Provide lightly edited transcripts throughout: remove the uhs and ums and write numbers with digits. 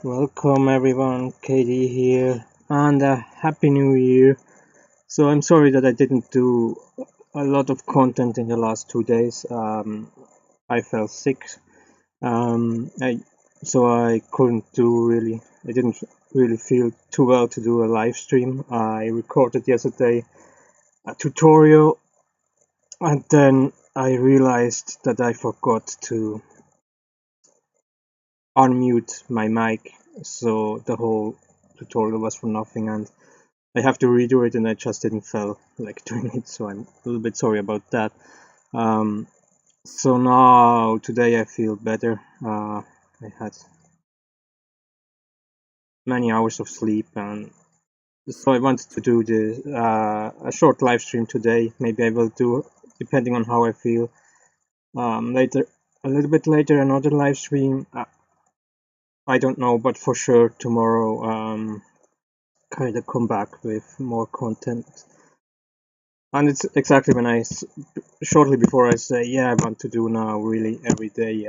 Welcome everyone, KD here, and Happy New Year. So I'm sorry that I didn't do a lot of content in the last 2 days. I fell sick, so I didn't really feel too well to do a live stream. I recorded yesterday a tutorial, and then I realized that I forgot to unmute my mic, so the whole tutorial was for nothing, and I have to redo it, and I just didn't feel like doing it, so I'm a little bit sorry about that. So now today I feel better. I had many hours of sleep, and so I wanted to do a short live stream today. Maybe I will do, depending on how I feel, later, a little bit later, another live stream. I don't know, but for sure tomorrow, kind of come back with more content. And it's exactly when shortly before I say, yeah, I want to do now really every day,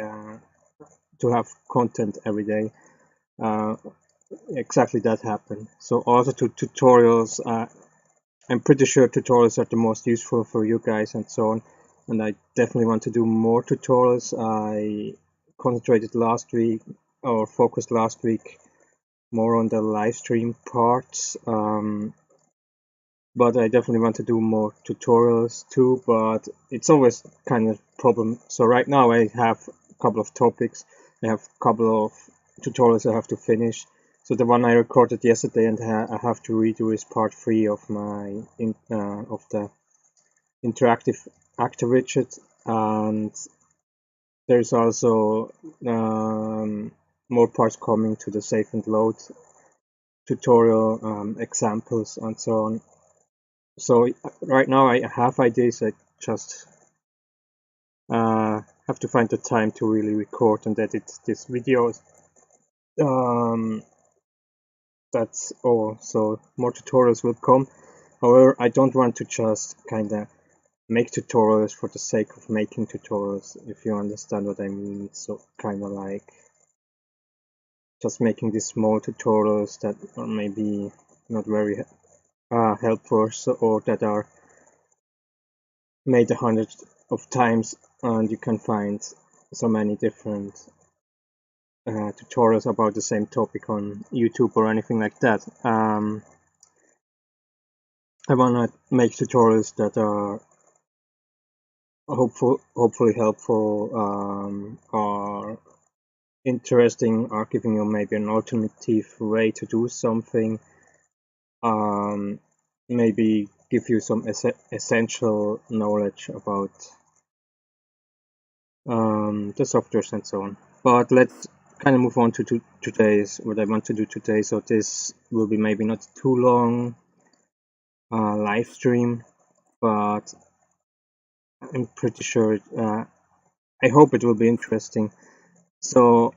to have content every day. Exactly that happened. So also to tutorials, I'm pretty sure tutorials are the most useful for you guys and so on. And I definitely want to do more tutorials. I concentrated last week, or focused last week, more on the live stream parts. But I definitely want to do more tutorials too, but it's always kind of a problem. So right now I have a couple of topics, I have a couple of tutorials I have to finish. So the one I recorded yesterday and I have to redo is part 3 of my of the interactive actor widget, and there's also more parts coming to the save and load tutorial, examples and so on. So right now I have ideas, I just have to find the time to really record and edit these videos. That's all. So more tutorials will come. However, I don't want to just kind of make tutorials for the sake of making tutorials, if you understand what I mean. So kind of like just making these small tutorials that are maybe not very helpful, or that are made 100 of times, and you can find so many different tutorials about the same topic on YouTube or anything like that. I want to make tutorials that are hopefully helpful, are interesting, are giving you maybe an alternative way to do something, maybe give you some essential knowledge about the softwares and so on. But let's kind of move on to today's, what I want to do today. So this will be maybe not too long live stream, but I'm pretty sure I hope it will be interesting. So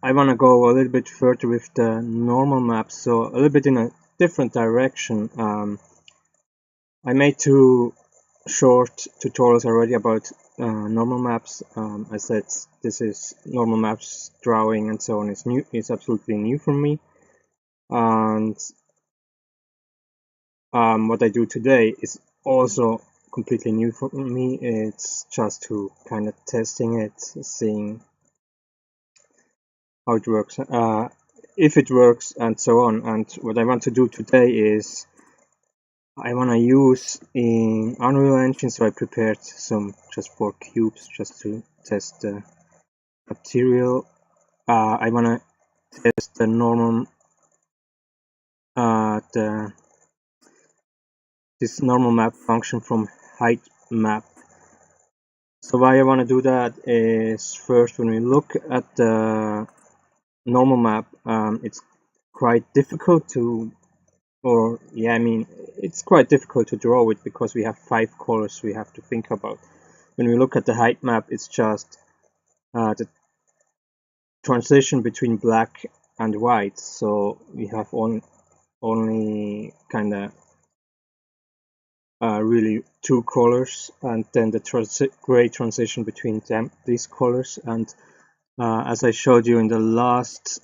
I want to go a little bit further with the normal maps, so a little bit in a different direction. I made 2 short tutorials already about normal maps. I said this is normal maps drawing and so on. It's new. It's absolutely new for me. And what I do today is also completely new for me. It's just to kind of testing it, seeing how it works, if it works, and so on. And what I want to do today is I want to use in Unreal Engine, so I prepared some just 4 cubes just to test the material. I want to test the normal, this normal map function from Heigth Map. So why I want to do that is, first, when we look at the normal map, it's quite difficult to, it's quite difficult to draw it because we have 5 colors we have to think about. When we look at the Heigth Map, it's just the transition between black and white, so we have only kind of really 2 colors, and then the gray transition between these colors. And as I showed you in the last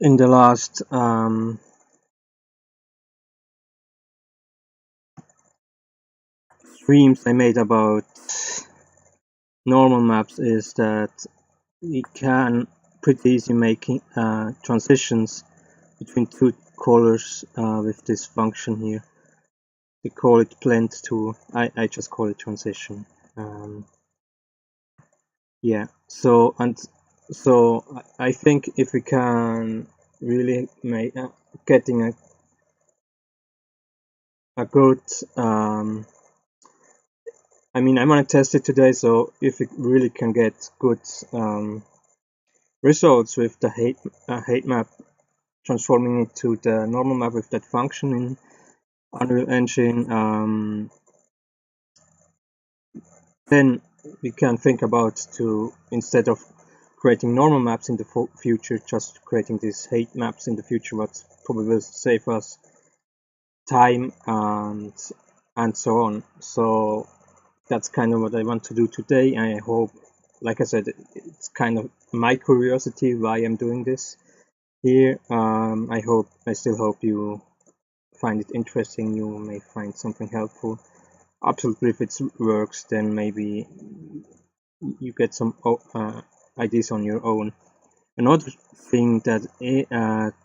in the last streams I made about normal maps is that we can pretty easy making transitions between two colors with this function here. We call it blend tool. I just call it transition. Yeah. So I think if we can really make getting a good I mean, I'm gonna test it today, so if it really can get good results with the Heigth map, transforming it to the normal map with that function in Unreal Engine, then we can think about to, instead of creating normal maps in the future, just creating these Heigth maps in the future, what probably will save us time and so on. So that's kind of what I want to do today. I hope, like I said, it's kind of my curiosity why I'm doing this here. I still hope you find it interesting. You may find something helpful. Absolutely, if it works, then maybe you get some ideas on your own. Another thing that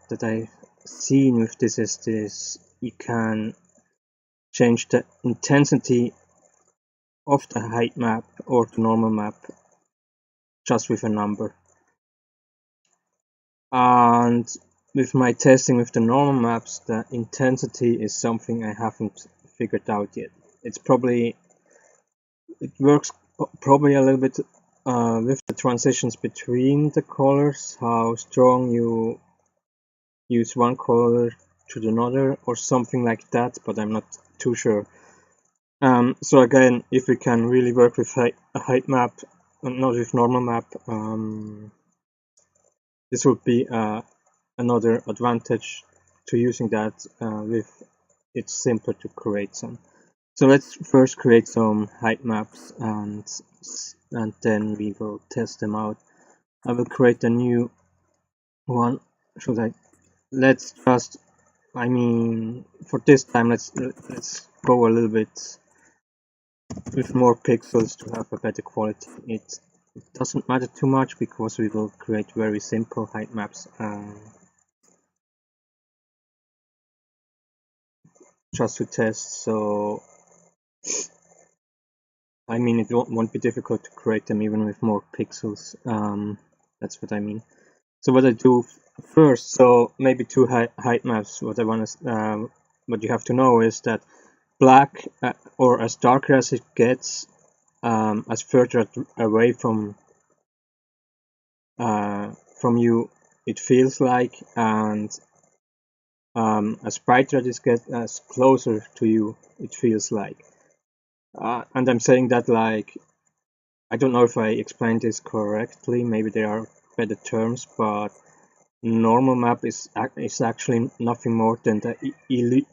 that I've seen with this is this: you can change the intensity of the Heigth map or the normal map just with a number. And with my testing with the normal maps, the intensity is something I haven't figured out yet. It works probably a little bit with the transitions between the colors, how strong you use one color to another or something like that, but I'm not too sure. So again, if we can really work with a Heigth map and not with normal map, this would be another advantage to using that with it's simpler to create some. So let's first create some Heigth maps and then we will test them out. I will create a new one. Should I? Let's just, I mean, for this time let's go a little bit with more pixels to have a better quality. It doesn't matter too much because we will create very simple Heigth maps. Just to test, so I mean it won't be difficult to create them even with more pixels. That's what I mean. So what I do first, so maybe two Heigth maps. What you have to know is that black or as darker as it gets, as further away from you it feels like, and as brighter it gets, as closer to you it feels like. And I'm saying that like, I don't know if I explained this correctly, maybe there are better terms, but normal map is actually nothing more than the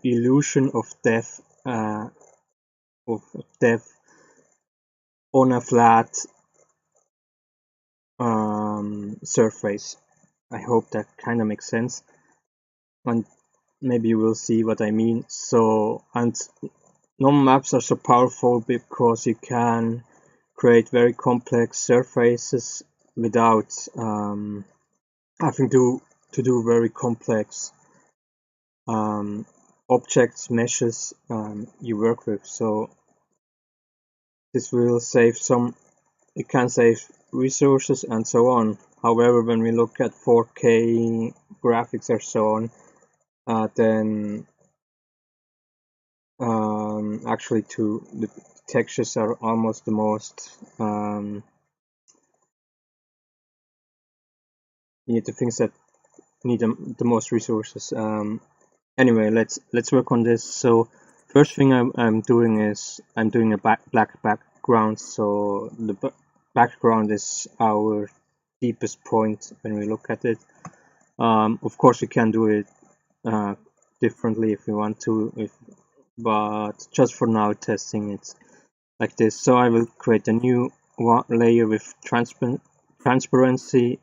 illusion of depth on a flat surface. I hope that kind of makes sense, and maybe you will see what I mean. So, and normal maps are so powerful because you can create very complex surfaces without having to do very complex objects, meshes you work with. So this will save it can save resources and so on. However, when we look at 4K graphics or so on, then actually the textures are almost the most the things that need the most resources. Anyway, let's work on this. So first thing I'm doing is I'm doing a black background. So the background is our deepest point when we look at it. Of course, we can do it differently if we want to, but just for now testing it's like this. So I will create a new layer with transparency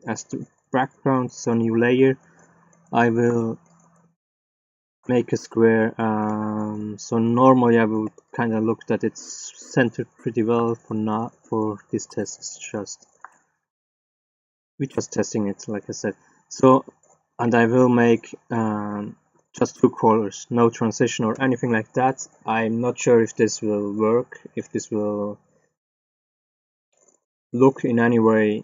as background, so new layer. I will make a square. So normally I would kind of look that it's centered pretty well. For now, for this test, it's we're just testing it, like I said. So, and I will make just 2 colors, no transition or anything like that. I'm not sure if this will work, if this will look in any way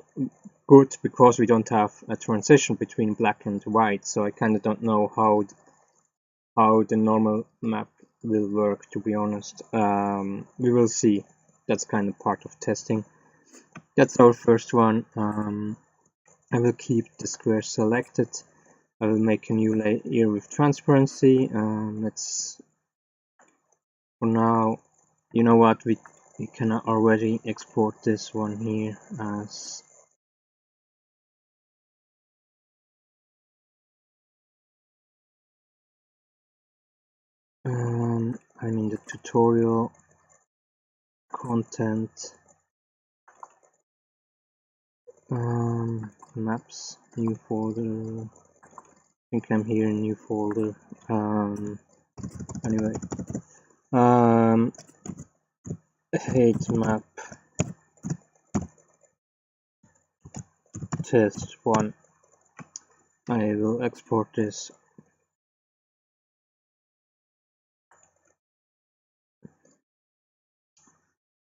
good, because we don't have a transition between black and white. So I kind of don't know how the normal map will work, to be honest. We will see. That's kind of part of testing. That's our first one. I will keep the square selected. I will make a new layer with transparency. Let's, for now, you know what, we can already export this one here as I'm in the tutorial content, maps, new folder. I think I'm here in new folder. Anyway, Heigth Map test 1. I will export this.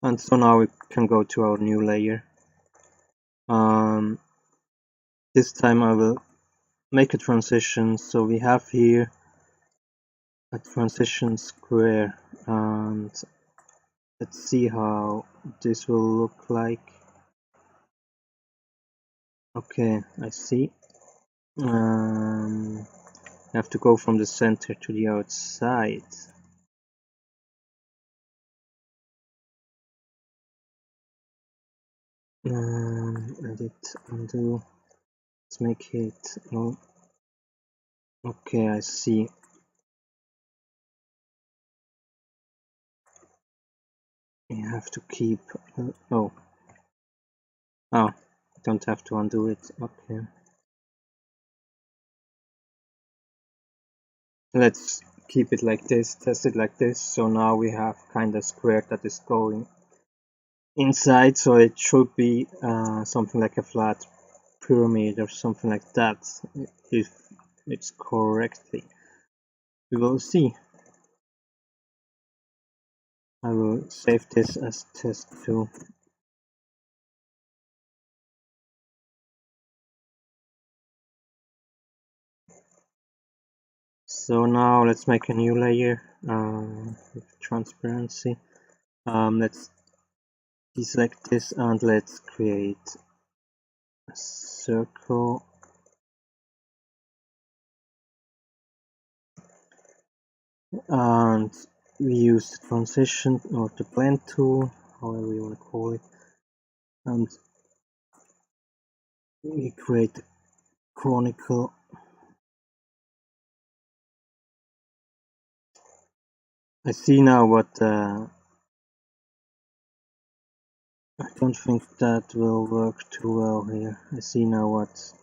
And so now we can go to our new layer. This time I will make a transition. So we have here a transition square, and let's see how this will look like. Okay, I see. I have to go from the center to the outside. Edit, undo. Let's make it. Oh, okay, I see. You have to keep. Oh, don't have to undo it. Okay. Let's keep it like this, test it like this. So now we have kind of square that is going inside, so it should be something like a flat pyramid or something like that, if it's correctly. We will see. I will save this as test 2. So now let's make a new layer with transparency. Let's deselect this and let's create a circle. And we use the transition or the blend tool, however you want to call it, and we create a chronicle. I see now what I don't think that will work too well here. I see now what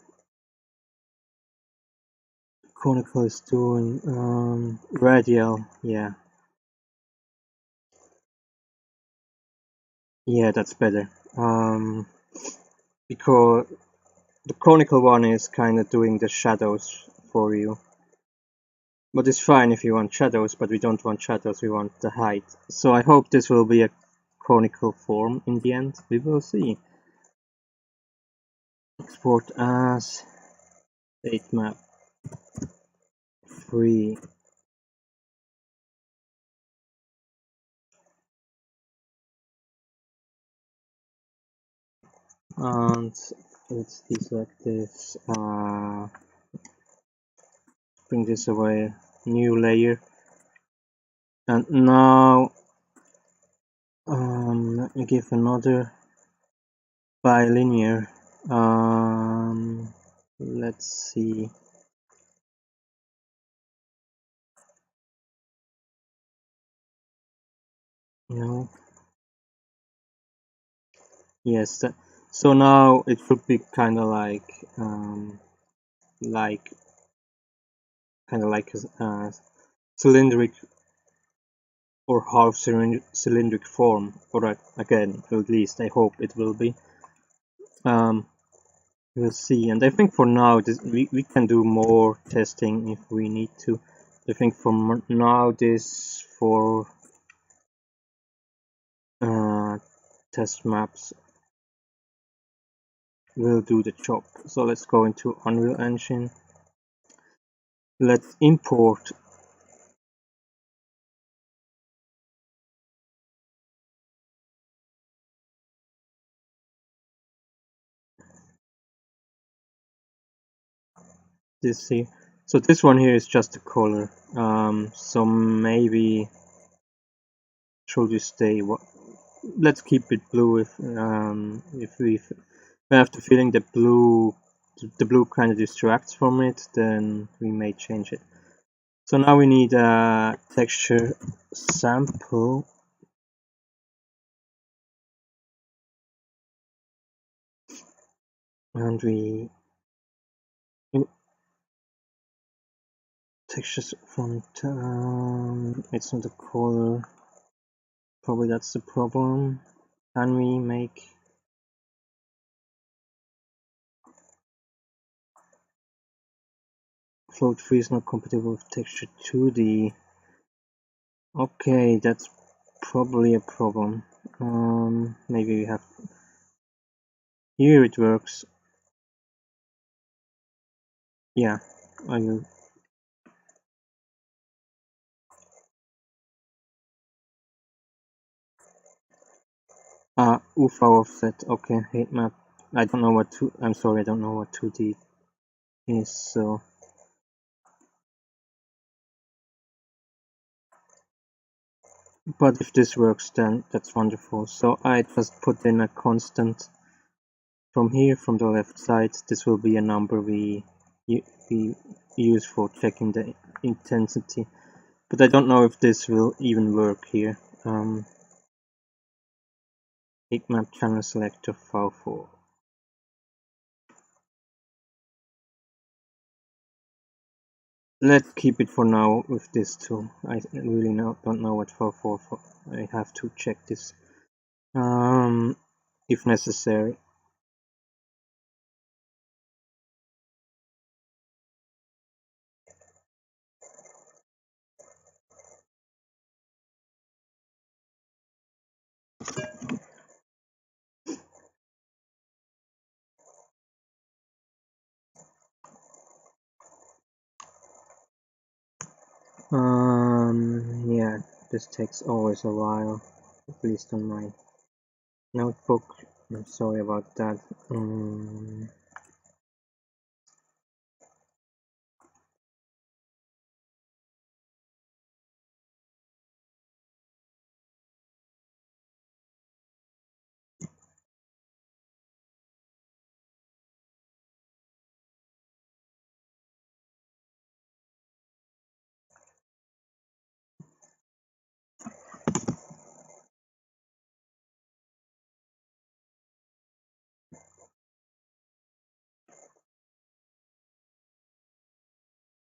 chronicle is doing. Radial, yeah, that's better. Because the chronicle one is kind of doing the shadows for you. But it's fine if you want shadows, but we don't want shadows, we want the height. So I hope this will be a conical form in the end. We will see. Export as Heigth Map 3. And let's deselect this. Bring this away. New layer. And now let me give another bilinear. Let's see. No. Yes. So now it would be kind of like a cylindric or half cylindric form, or again, at least I hope it will be. We'll see, and I think for now we can do more testing if we need to. I think for now this for test maps will do the job. So let's go into Unreal Engine. Let's import this here. So this one here is just a color. So maybe should we stay? Let's keep it blue if we have the feeling that the blue kind of distracts from it, then we may change it. So now we need a texture sample, and we textures from it's not a color, probably that's the problem. Can we make float free is not compatible with texture 2D? Okay, that's probably a problem. Maybe we have here it works. Yeah, I will. UFO offset. Okay, Heigth Map. I don't know what I'm sorry, I don't know what 2D is. So but if this works, then that's wonderful. So I just put in a constant from here, from the left side. This will be a number we use for checking the intensity, but I don't know if this will even work here. Heigth Map channel selector file 4. Let's keep it for now with this too. I really don't know what file 4 for. I have to check this if necessary. Yeah, this takes always a while, at least on my notebook. I'm sorry about that.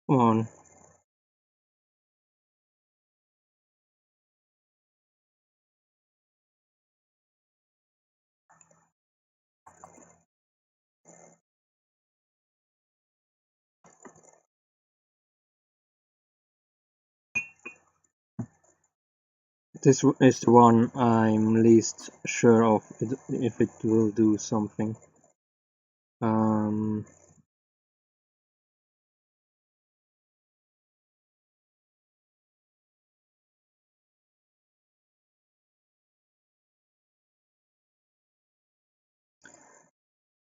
Come on. This is the one I'm least sure of if it will do something.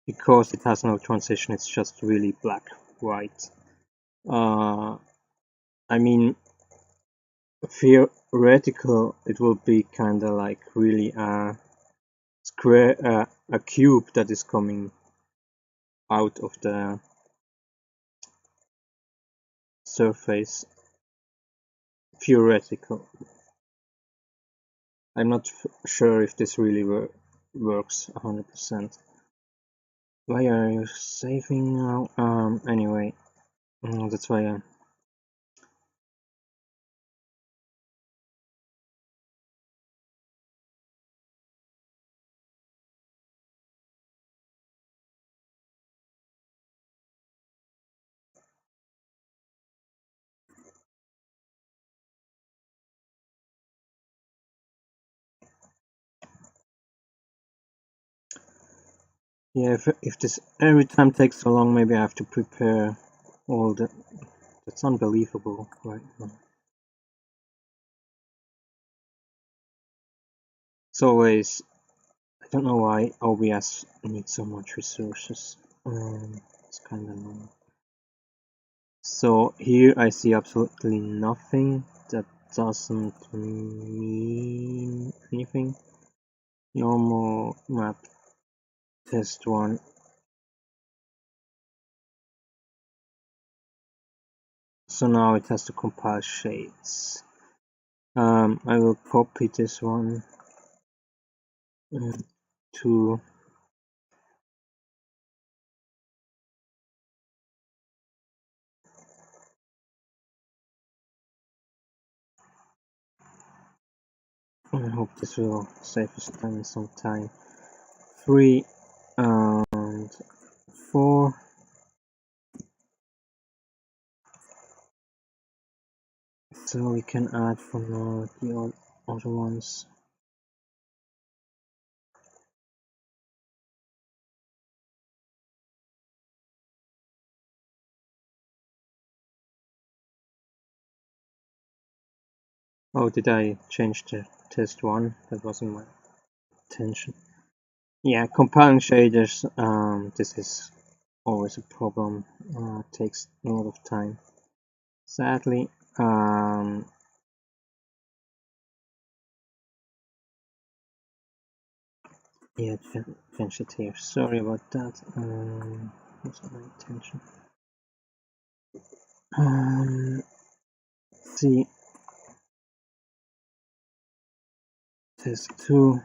Because it has no transition, it's just really black, white. I mean, theoretical, it will be kind of like really a square, a cube that is coming out of the surface. Theoretical. I'm not sure if this really works 100%. Why are you saving now? Anyway, that's why I... Yeah, if this every time takes so long, maybe I have to prepare all the... That's unbelievable right now. It's always... I don't know why OBS needs so much resources. It's kind of annoying. So here I see absolutely nothing. That doesn't mean anything. Normal map test 1. So now it has to compile shades. I will copy this one to... I hope this will save us some time. 3 and 4. So we can add for now the other ones. Oh, did I change the test 1? That wasn't my intention. Yeah, compiling shaders, this is always a problem. Takes a lot of time. Sadly, yeah, finish it here. Sorry about that. Wasn't my intention. See, test 2.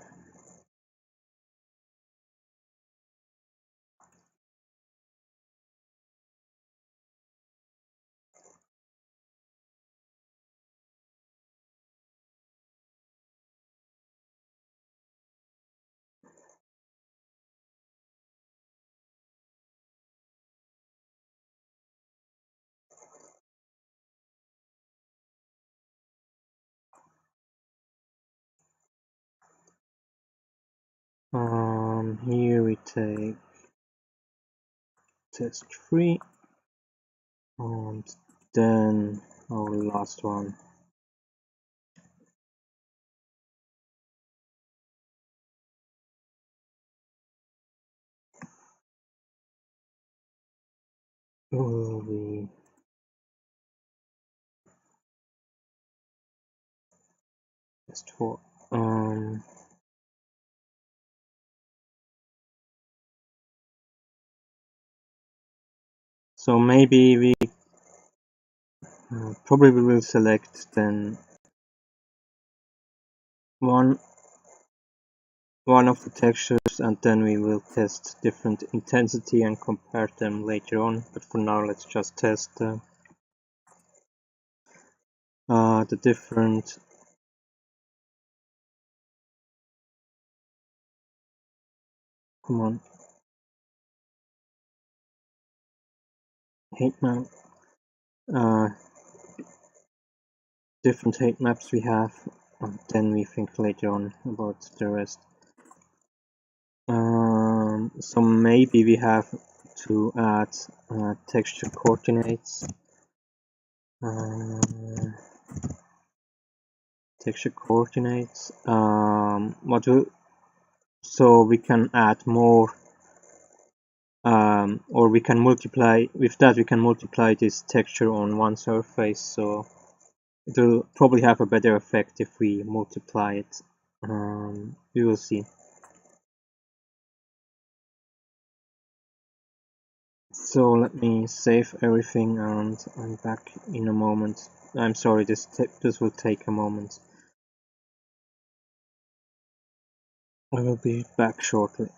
Here we take test 3 and then our last one. Will be test 4. So maybe we probably will select then one of the textures, and then we will test different intensity and compare them later on. But for now, let's just test the different come on Heigth Map, different Heigth Maps we have, and then we think later on about the rest. So maybe we have to add texture coordinates. Texture coordinates. So we can add more, or we can multiply. With that, we can multiply this texture on one surface. So it will probably have a better effect if we multiply it. We will see. So let me save everything, and I'm back in a moment. I'm sorry, this will take a moment. I will be back shortly.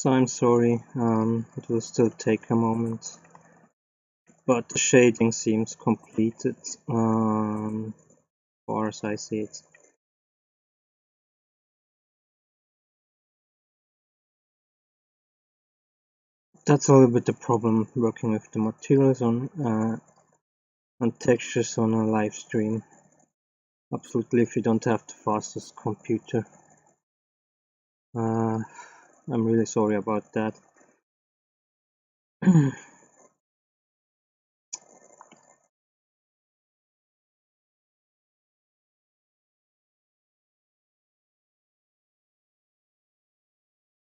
So I'm sorry, it will still take a moment, but the shading seems completed, far as I see it. That's a little bit the problem working with the materials on textures on a live stream. Absolutely, if you don't have the fastest computer. I'm really sorry about that.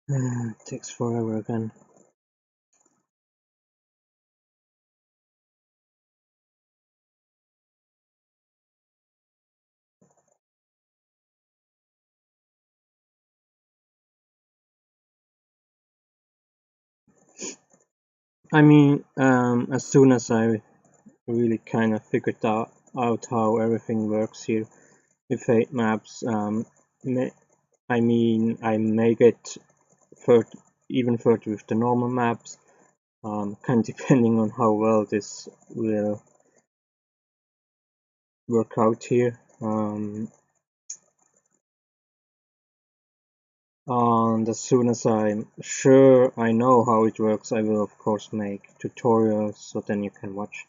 It takes forever again. I mean, as soon as I really kind of figured out how everything works here with Heigth Maps, I mean, I may get even further with the normal maps, kind of depending on how well this will work out here. And as soon as I'm sure I know how it works, I will of course make tutorials, so then you can watch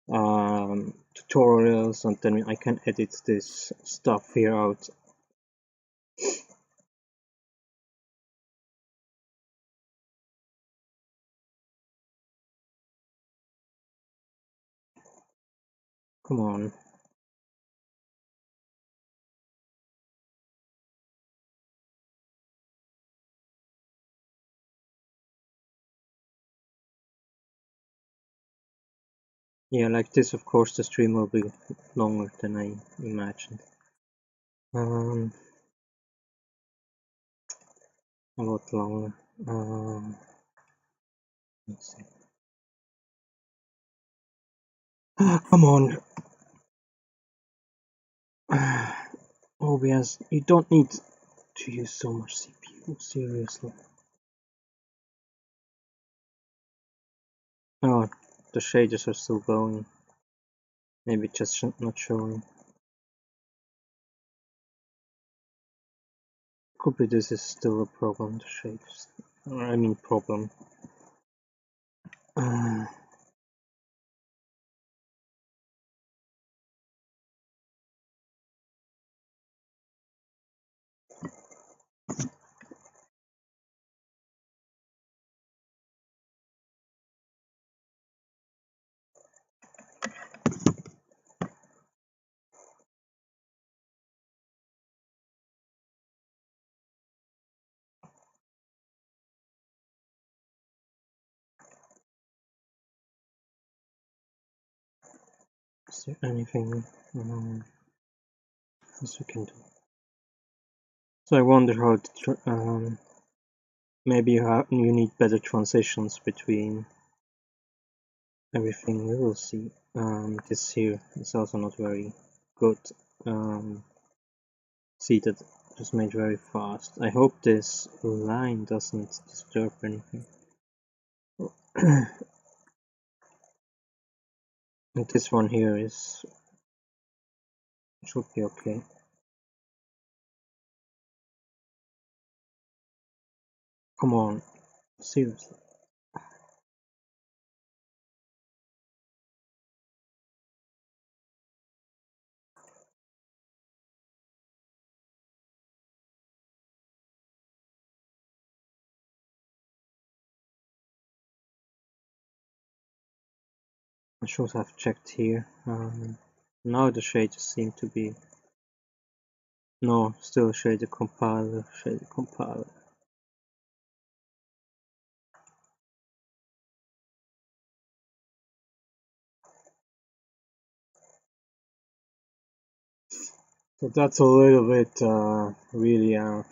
tutorials, and then I can edit this stuff here out. Come on. Yeah, like this, of course, the stream will be longer than I imagined. A lot longer. Let's see. Come on. OBS, you don't need to use so much CPU, seriously. Oh, the shaders are still going. Maybe just not showing. Could be this is still a problem, the shaders. I mean problem. Is there anything else we can do? So I wonder how to, maybe you need better transitions between everything. We will see. This here is also not very good. See that just made very fast. I hope this line doesn't disturb anything. And this one here should be okay. Come on, seriously. I should have checked here. Now the shaders seem to be... No, still shader compiler. So that's a little bit really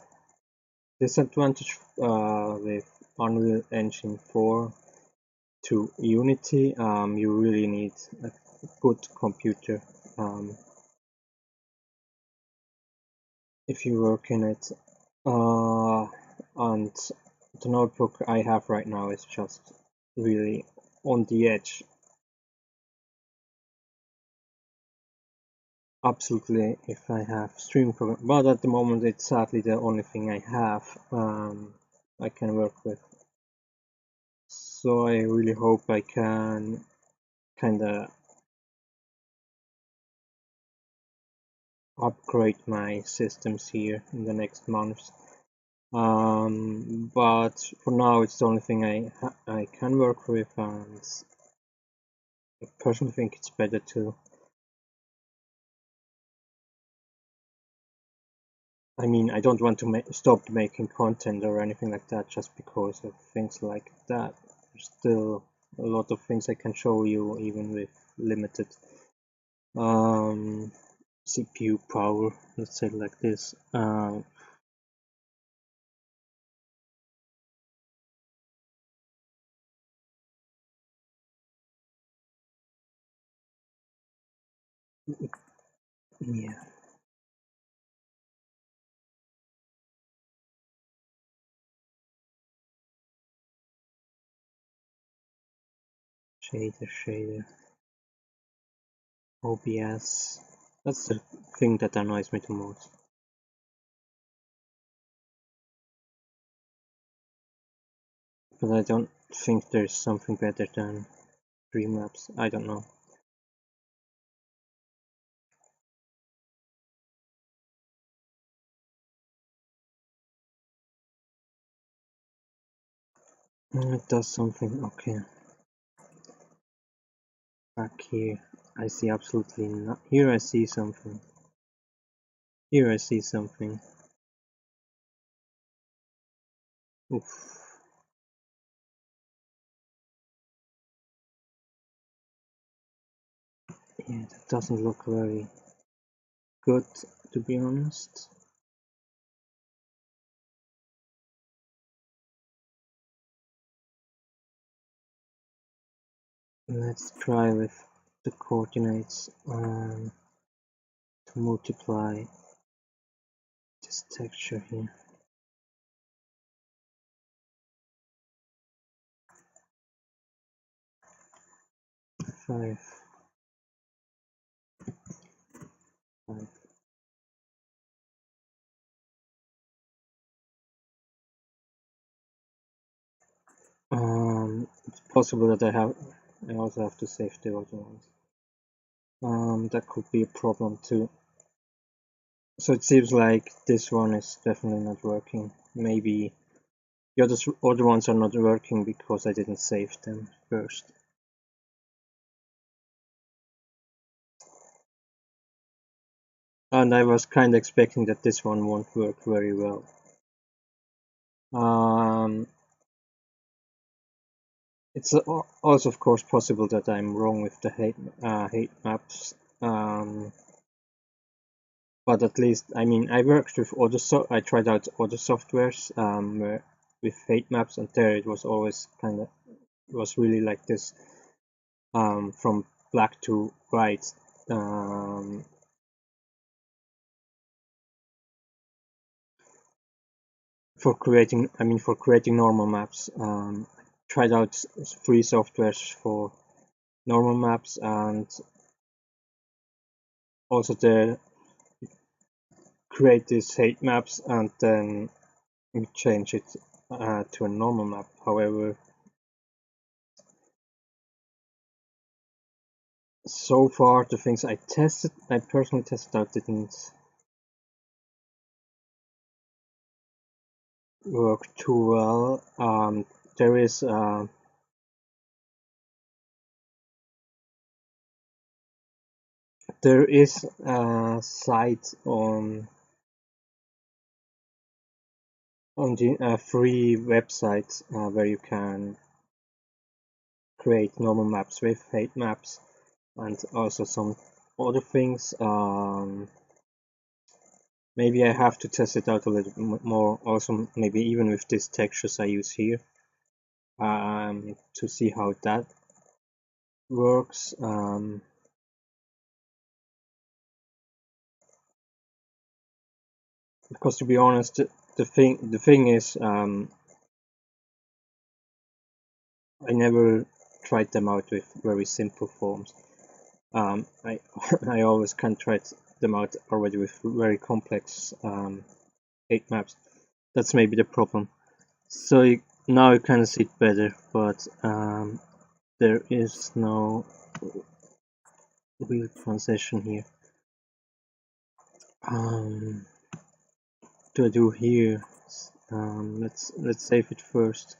disadvantage with Unreal Engine 4 to Unity. You really need a good computer if you work in it, and the notebook I have right now is just really on the edge. Absolutely, if I have stream program, but at the moment it's sadly the only thing I have I can work with. So I really hope I can kinda upgrade my systems here in the next months. But for now it's the only thing I can work with, and I personally think it's better to. I mean, I don't want to stop making content or anything like that just because of things like that. There's still a lot of things I can show you even with limited CPU power, let's say it like this. Yeah. Shader. OBS. That's the thing that annoys me the most. But I don't think there's something better than Streamlabs. I don't know. It does something. Okay. Back here. I see absolutely not. Here I see something. Here I see something. Oof. Yeah, that doesn't look very good, to be honest. Let's try with the coordinates to multiply this texture here. 5, 5. It's possible that I also have to save the other ones. That could be a problem too. So it seems like this one is definitely not working. Maybe the other ones are not working because I didn't save them first. And I was kind of expecting that this one won't work very well. It's also, of course, possible that I'm wrong with the Heigth maps. But at least, I mean, I worked with I tried out other softwares with Heigth maps, and there it was always it was really like this, from black to white. For creating normal maps. Tried out free softwares for normal maps, and also the create these Heigth maps and then change it to a normal map. However, so far the things I personally tested out didn't work too well. There is a site on the free website where you can create normal maps with Heigth maps and also some other things. Maybe I have to test it out a little bit more. Also, maybe even with these textures I use here, to see how that works. Because to be honest, the thing is, I never tried them out with very simple forms. I I always can try them out already with very complex Heigth maps. That's maybe the problem. So now you can see it better, but there is no real transition here. To do here? Let's save it first.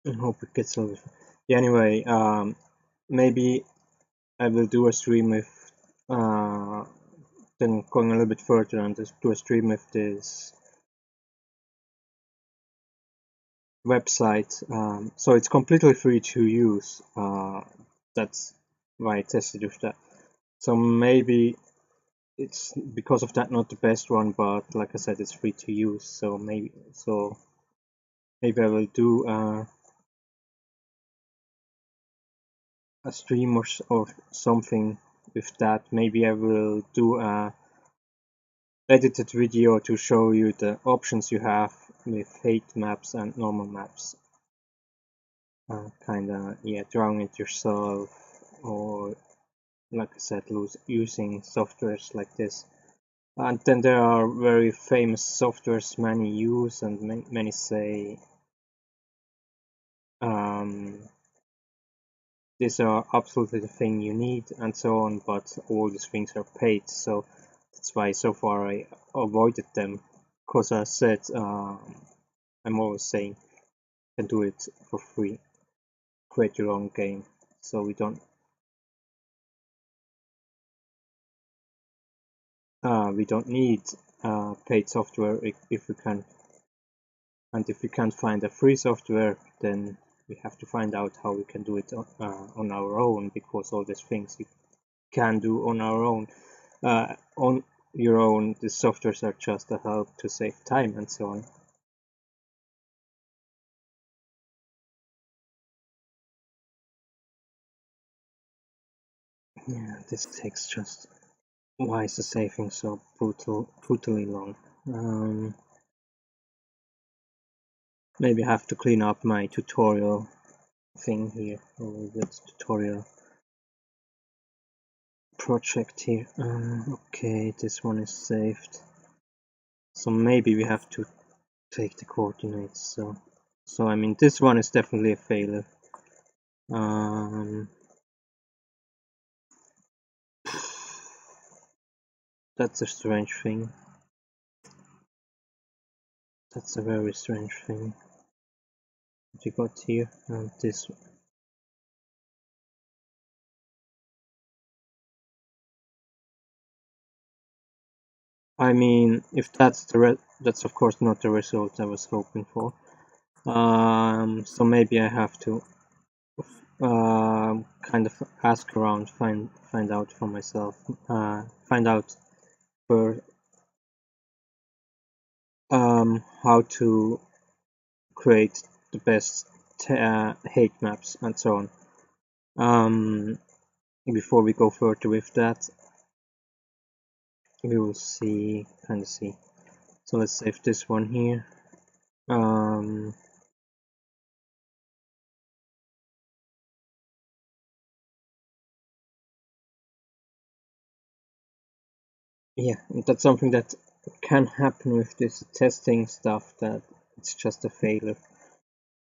I hope it gets over. Yeah, anyway, maybe I will do a stream with then going a little bit further and just do a stream with this website. So it's completely free to use. That's why I tested with that. So maybe it's because of that not the best one, but like I said, it's free to use. So maybe I will do a stream or something with that. Maybe I will do a edited video to show you the options you have with Heigth maps and normal maps. Kinda, yeah, drawing it yourself, or like I said, using softwares like this. And then there are very famous softwares many use and many say these are absolutely the thing you need and so on, but all these things are paid, so that's why so far I avoided them, because I said I'm always saying you can do it for free, create your own game, so we don't need paid software if we can, and if we can't find a free software, then we have to find out how we can do it on our own, because all these things you can do on our own. On your own, the softwares are just a help to save time and so on. Yeah, this takes just. Why is the saving so brutally long? Maybe I have to clean up my tutorial thing here, or this tutorial project here. Okay, this one is saved. So maybe we have to take the coordinates. So I mean, this one is definitely a failure. That's a strange thing. That's a very strange thing. What you got here and this. I mean, if that's that's of course not the result I was hoping for. So maybe I have to kind of ask around, find out for myself, find out for how to create the best Heigth maps and so on. Before we go further with that, we will kind of see. So let's save this one here. Yeah, that's something that can happen with this testing stuff, that it's just a failure.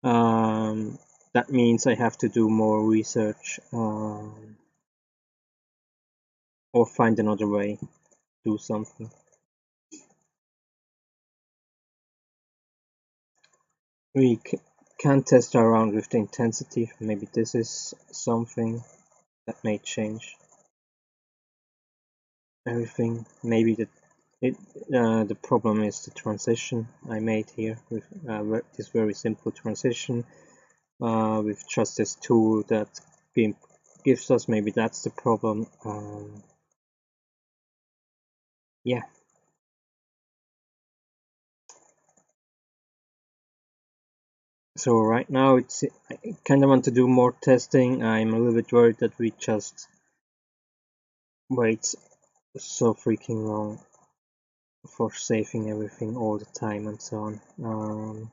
That means I have to do more research or find another way, do something. We can test around with the intensity. Maybe this is something that may change everything. Maybe the problem is the transition I made here with this very simple transition with just this tool that GIMP gives us. Maybe that's the problem. Yeah. So right now I kind of want to do more testing. I'm a little bit worried that we just wait so freaking long. for saving everything all the time and so on.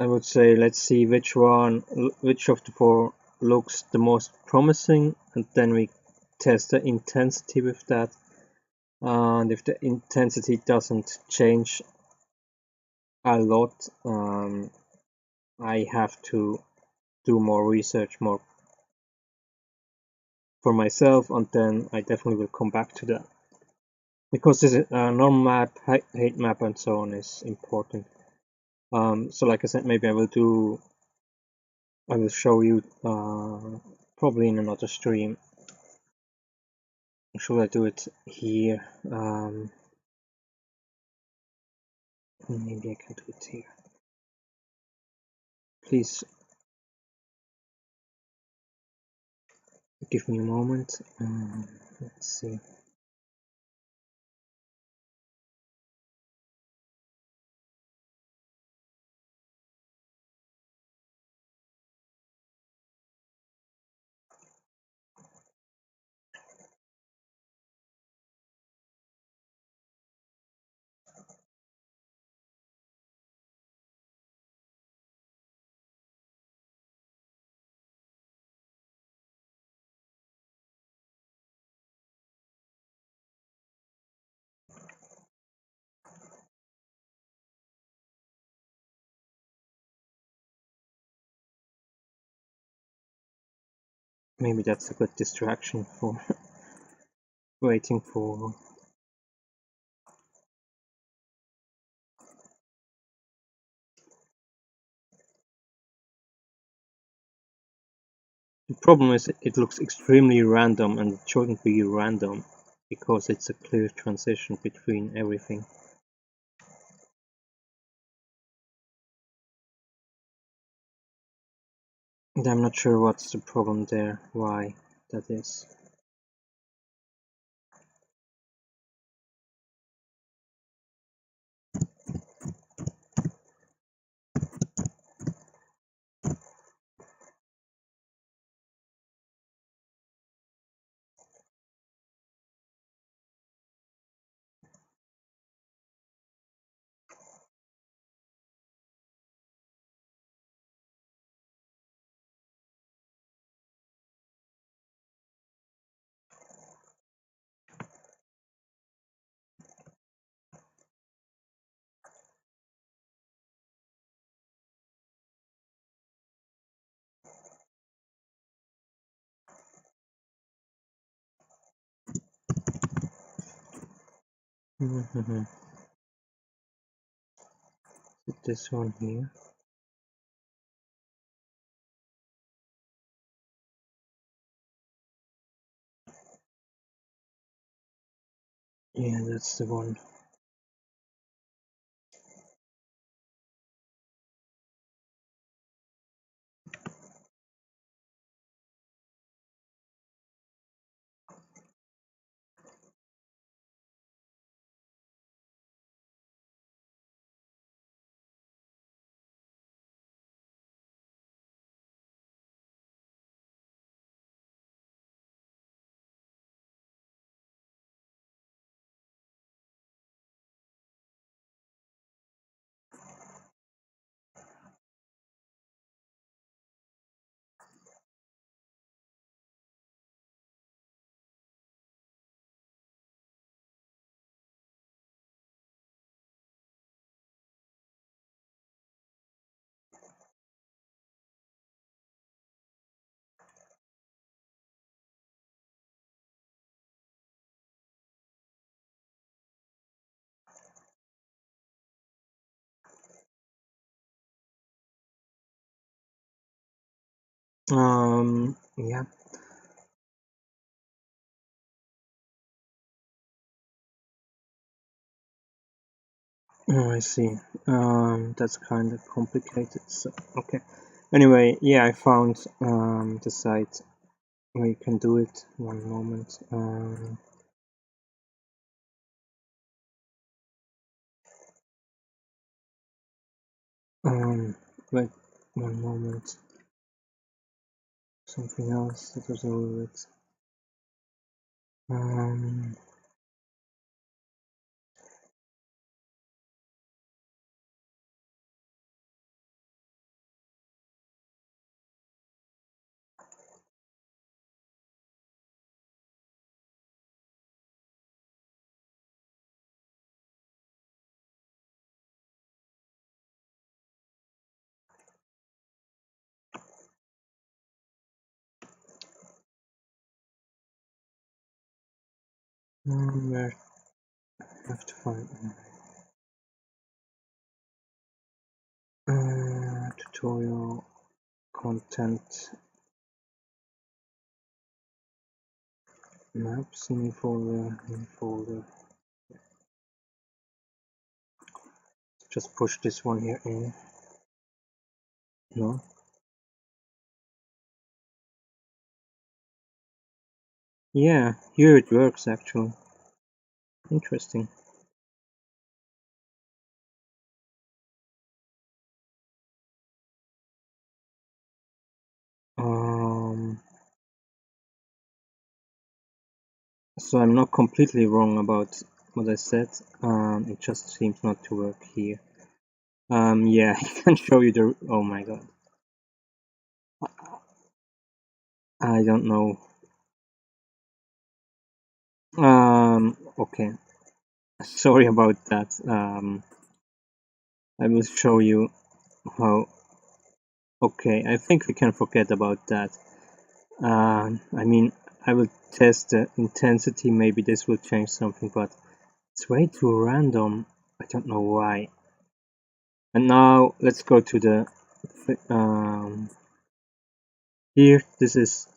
I would say let's see which of the four looks the most promising, and then we test the intensity with that. And if the intensity doesn't change a lot, I have to do more research, more for myself, and then I definitely will come back to that, because this normal map, Heigth map, and so on is important. So like I said, maybe I will show you probably in another stream. Should I do it here? Maybe I can do it here. Please give me a moment. Let's see. Maybe that's a good distraction for waiting for. The problem is it looks extremely random, and it shouldn't be random because it's a clear transition between everything. And I'm not sure what's the problem there, why that is. Mm-hmm. This one here. Yeah, that's the one. Yeah. Oh, I see. That's kind of complicated. So, okay. Anyway, yeah, I found the site where you can do it. One moment. Wait, one moment. Something else that was over it. Um, where I have to find tutorial content maps, new folder. Just push this one here in. No. Yeah, here it works actually. Interesting. So I'm not completely wrong about what I said. It just seems not to work here. Yeah, I can show you the. Oh my god. I don't know. Okay. Sorry about that. I will show you how. Okay, I think we can forget about that. I mean, I will test the intensity. Maybe this will change something, but it's way too random. I don't know why. And now let's go to the. Here, this is.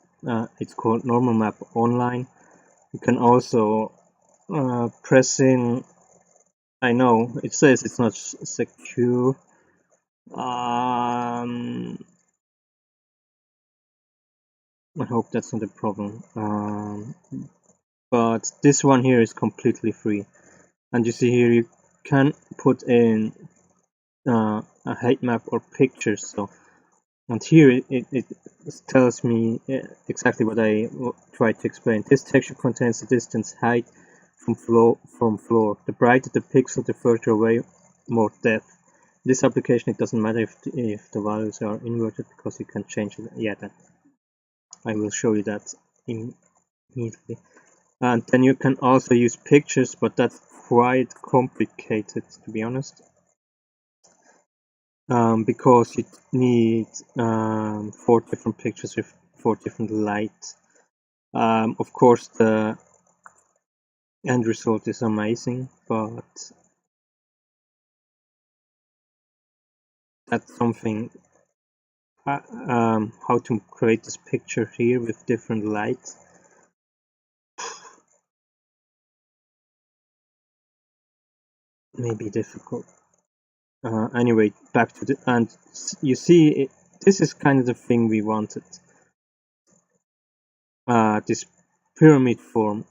It's called normal map online. You can also press in. I know it says it's not secure. I hope that's not a problem. But this one here is completely free, and you see here you can put in a height map or pictures. So, and here it tells me exactly what I tried to explain. This texture contains the distance height from floor. The brighter the pixel, the further away, more depth. In this application, it doesn't matter if the values are inverted because you can change it. Yeah, that I will show you that immediately. And then you can also use pictures, but that's quite complicated, to be honest, because you need 4 different pictures with 4 different lights. Of course, the end result is amazing, but that's something. How to create this picture here with different lights. Maybe difficult. Anyway, back to the, and you see, this is kind of the thing we wanted. This pyramid form.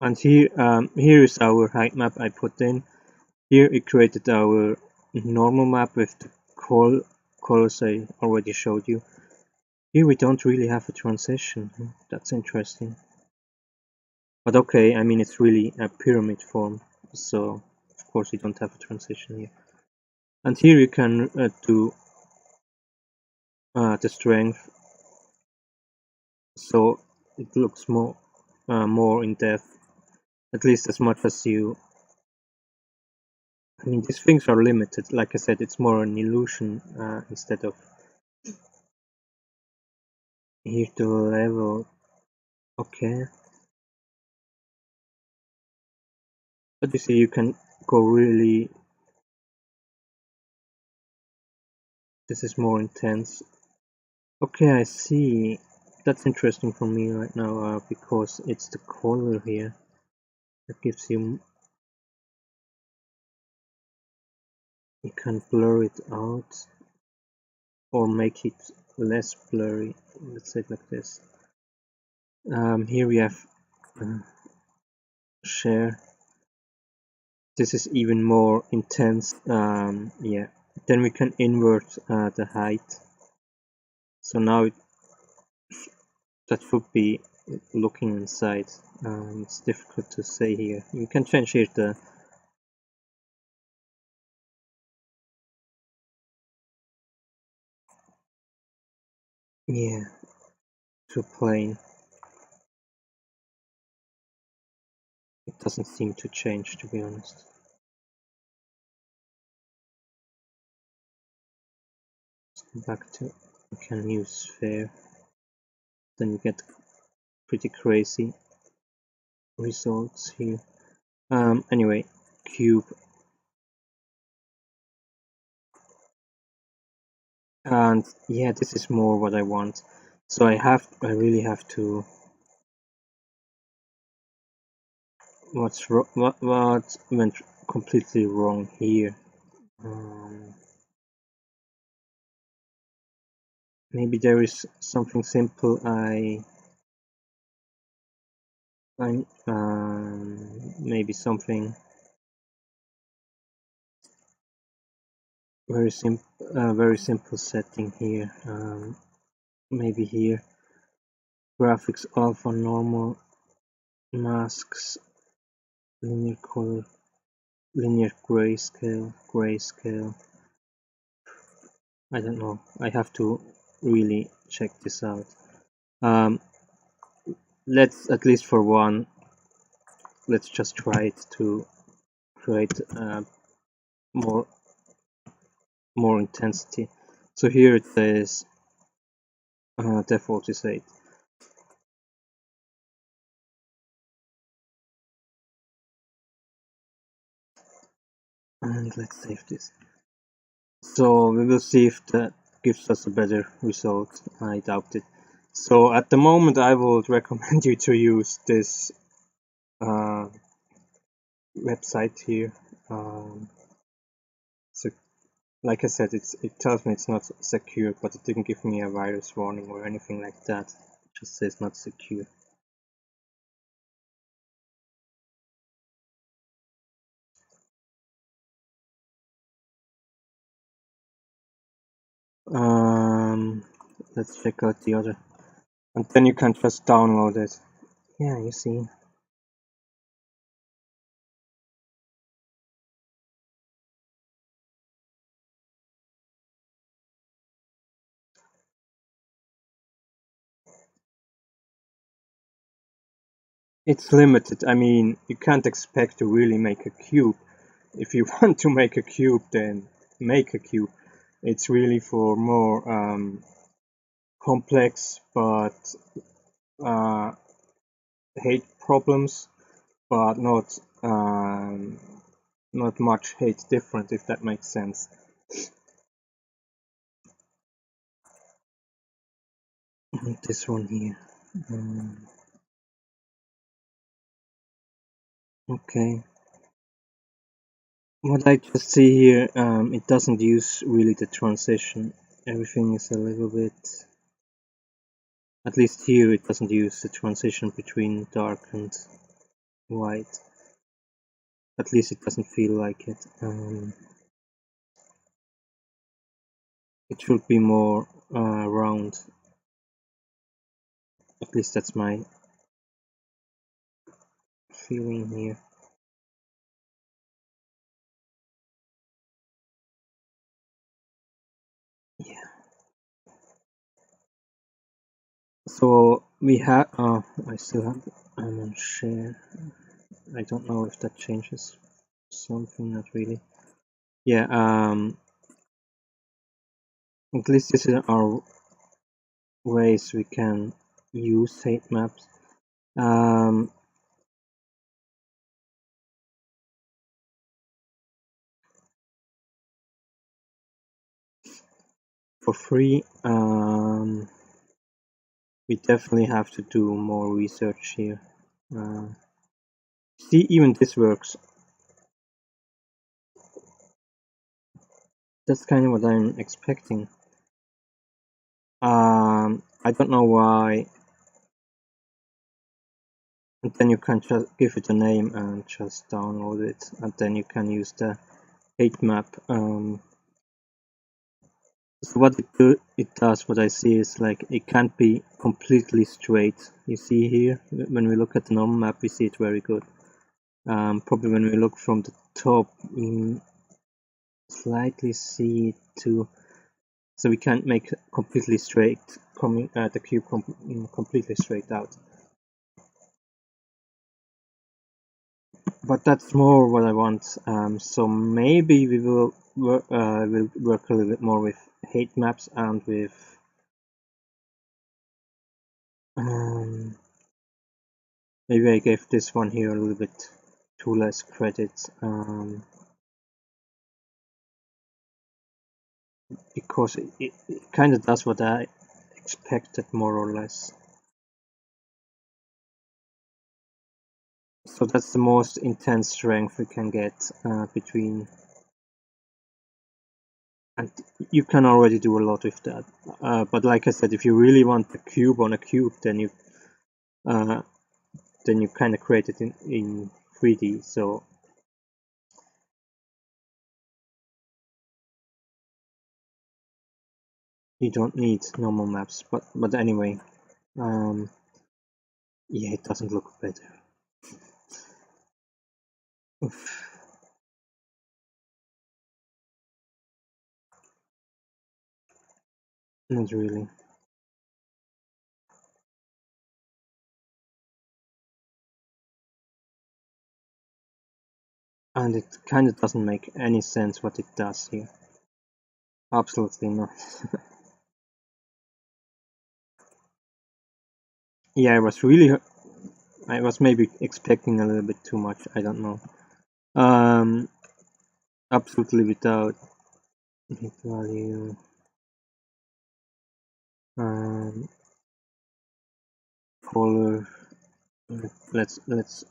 And here is our height map I put in. Here it created our normal map with the colors I already showed you. Here we don't really have a transition. That's interesting. But okay, I mean it's really a pyramid form, so of course you don't have a transition here. And here you can do the strength, so it looks more in depth, at least as much as you. I mean, these things are limited. Like I said, it's more an illusion instead of. Here the level. Okay. But you see, you can go really. This is more intense. Okay, I see. That's interesting for me right now because it's the color here that gives you. You can blur it out or make it less blurry. Let's say it like this. Here we have share. This is even more intense. Yeah. Then we can invert the height. So now that should be looking inside. It's difficult to say here. You can change here the to plane. It doesn't seem to change, to be honest. Let's go back to you can use sphere. Then you get pretty crazy results here. Anyway, cube. And yeah, this is more what I want. So I really have to. What went completely wrong here? Maybe there is something simple maybe something very simple setting here. Maybe here graphics alpha normal masks linear color linear grayscale. I don't know. I have to really check this out. Let's at least for one. Let's just try it to create more intensity. So here it says default is 8. And let's save this. So we will see if that gives us a better result. I doubt it. So at the moment I would recommend you to use this website here. So like I said, it tells me it's not secure, but it didn't give me a virus warning or anything like that. It just says not secure. Let's check out the other, and then you can just download it. Yeah, you see. It's limited. I mean, you can't expect to really make a cube. If you want to make a cube, then make a cube. It's really for more complex but hate problems, but not much hate different, if that makes sense. This one here. Okay. What I just see here, it doesn't use really the transition. Everything is a little bit, at least here it doesn't use the transition between dark and white. At least it doesn't feel like it. It should be more round. At least that's my feeling here. Yeah. So we have. I still have. I'm on share. I don't know if that changes something. Not really. Yeah. At least this is our ways we can use Heigth maps. For free, we definitely have to do more research here. See, even this works. That's kind of what I'm expecting. I don't know why. And then you can just give it a name and just download it, and then you can use the Heigth map So what it does, what I see is like it can't be completely straight. You see here, when we look at the normal map, we see it very good. Probably when we look from the top, we slightly see it too. So we can't make completely straight, the cube completely straight out. But that's more what I want. So maybe we will work a little bit more with Heigth maps and with maybe I gave this one here a little bit too less credit, because it kind of does what I expected more or less. So that's the most intense strength we can get between, and you can already do a lot with that. But like I said, if you really want the cube on a cube, then you kind of create it in 3D. So you don't need normal maps. But anyway, yeah, it doesn't look better. Oof. Not really. And it kind of doesn't make any sense what it does here. Absolutely not. Yeah, I was maybe expecting a little bit too much. I don't know. Absolutely without hit value. Color. Let's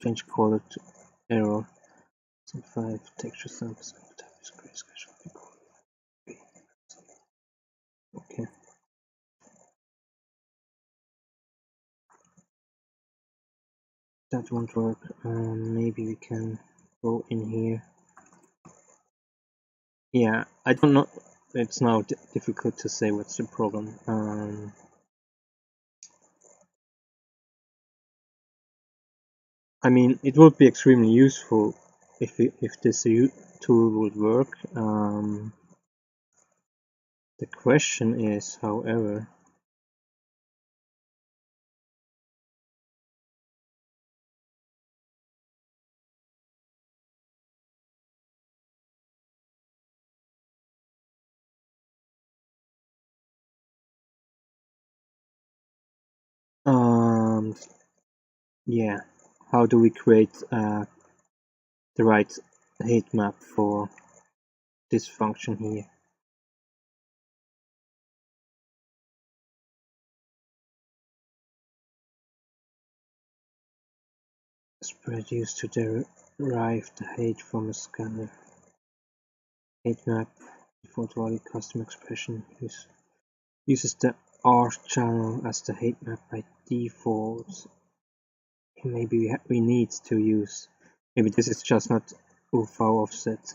change color to error. 5 texture samples. Okay. That won't work. Maybe we can go in here. Yeah, I don't know. It's now difficult to say what's the problem. I mean, it would be extremely useful if this tool would work. The question is, however, yeah, how do we create the right Heigth map for this function here? Spread used to derive the height from a scalar. Heigth map default value custom expression uses the R channel as the Heigth map by default. Maybe we need to use. Maybe this is just not UV offset.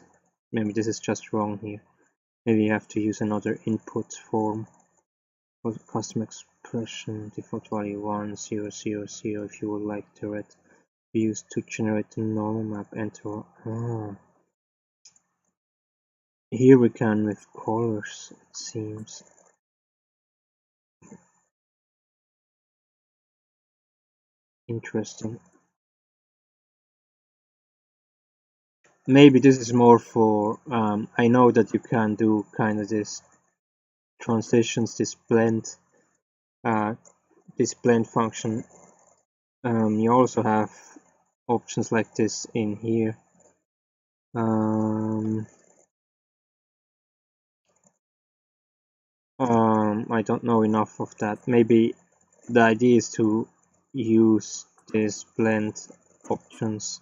Maybe this is just wrong here. Maybe you have to use another input form for the custom expression default value 1000 if you would like to use to generate the normal map. Enter. Here we can with colors, it seems. Interesting. Maybe this is more for, I know that you can do kind of this transitions, this blend function. You also have options like this in here. I don't know enough of that. Maybe the idea is to use this blend options.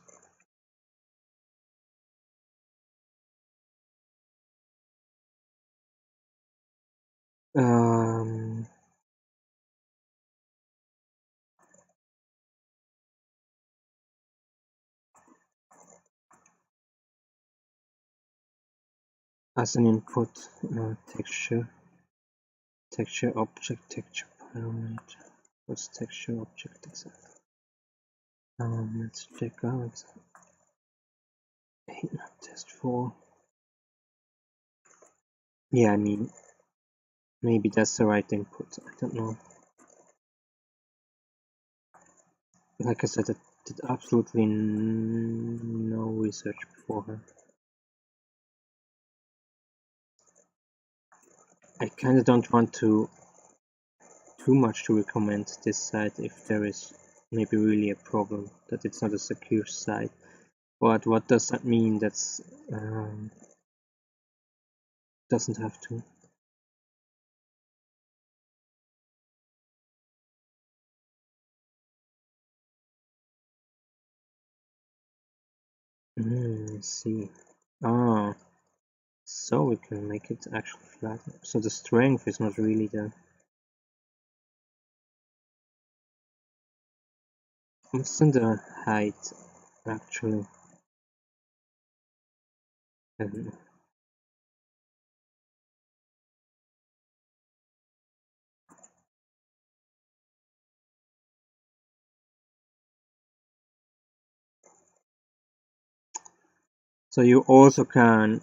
as an input. Texture object, texture parameter. What's texture object exactly? Let's check out Heigth Map test 4. Yeah, I mean, maybe that's the right input. I don't know. Like I said, I did absolutely no research beforehand. I kind of don't want too much to recommend this site if there is maybe really a problem that it's not a secure site. But what does that mean? That's doesn't have to. Let's see. So we can make it actually flat. So the strength is not really the. What's in the height actually? I don't know. So you also can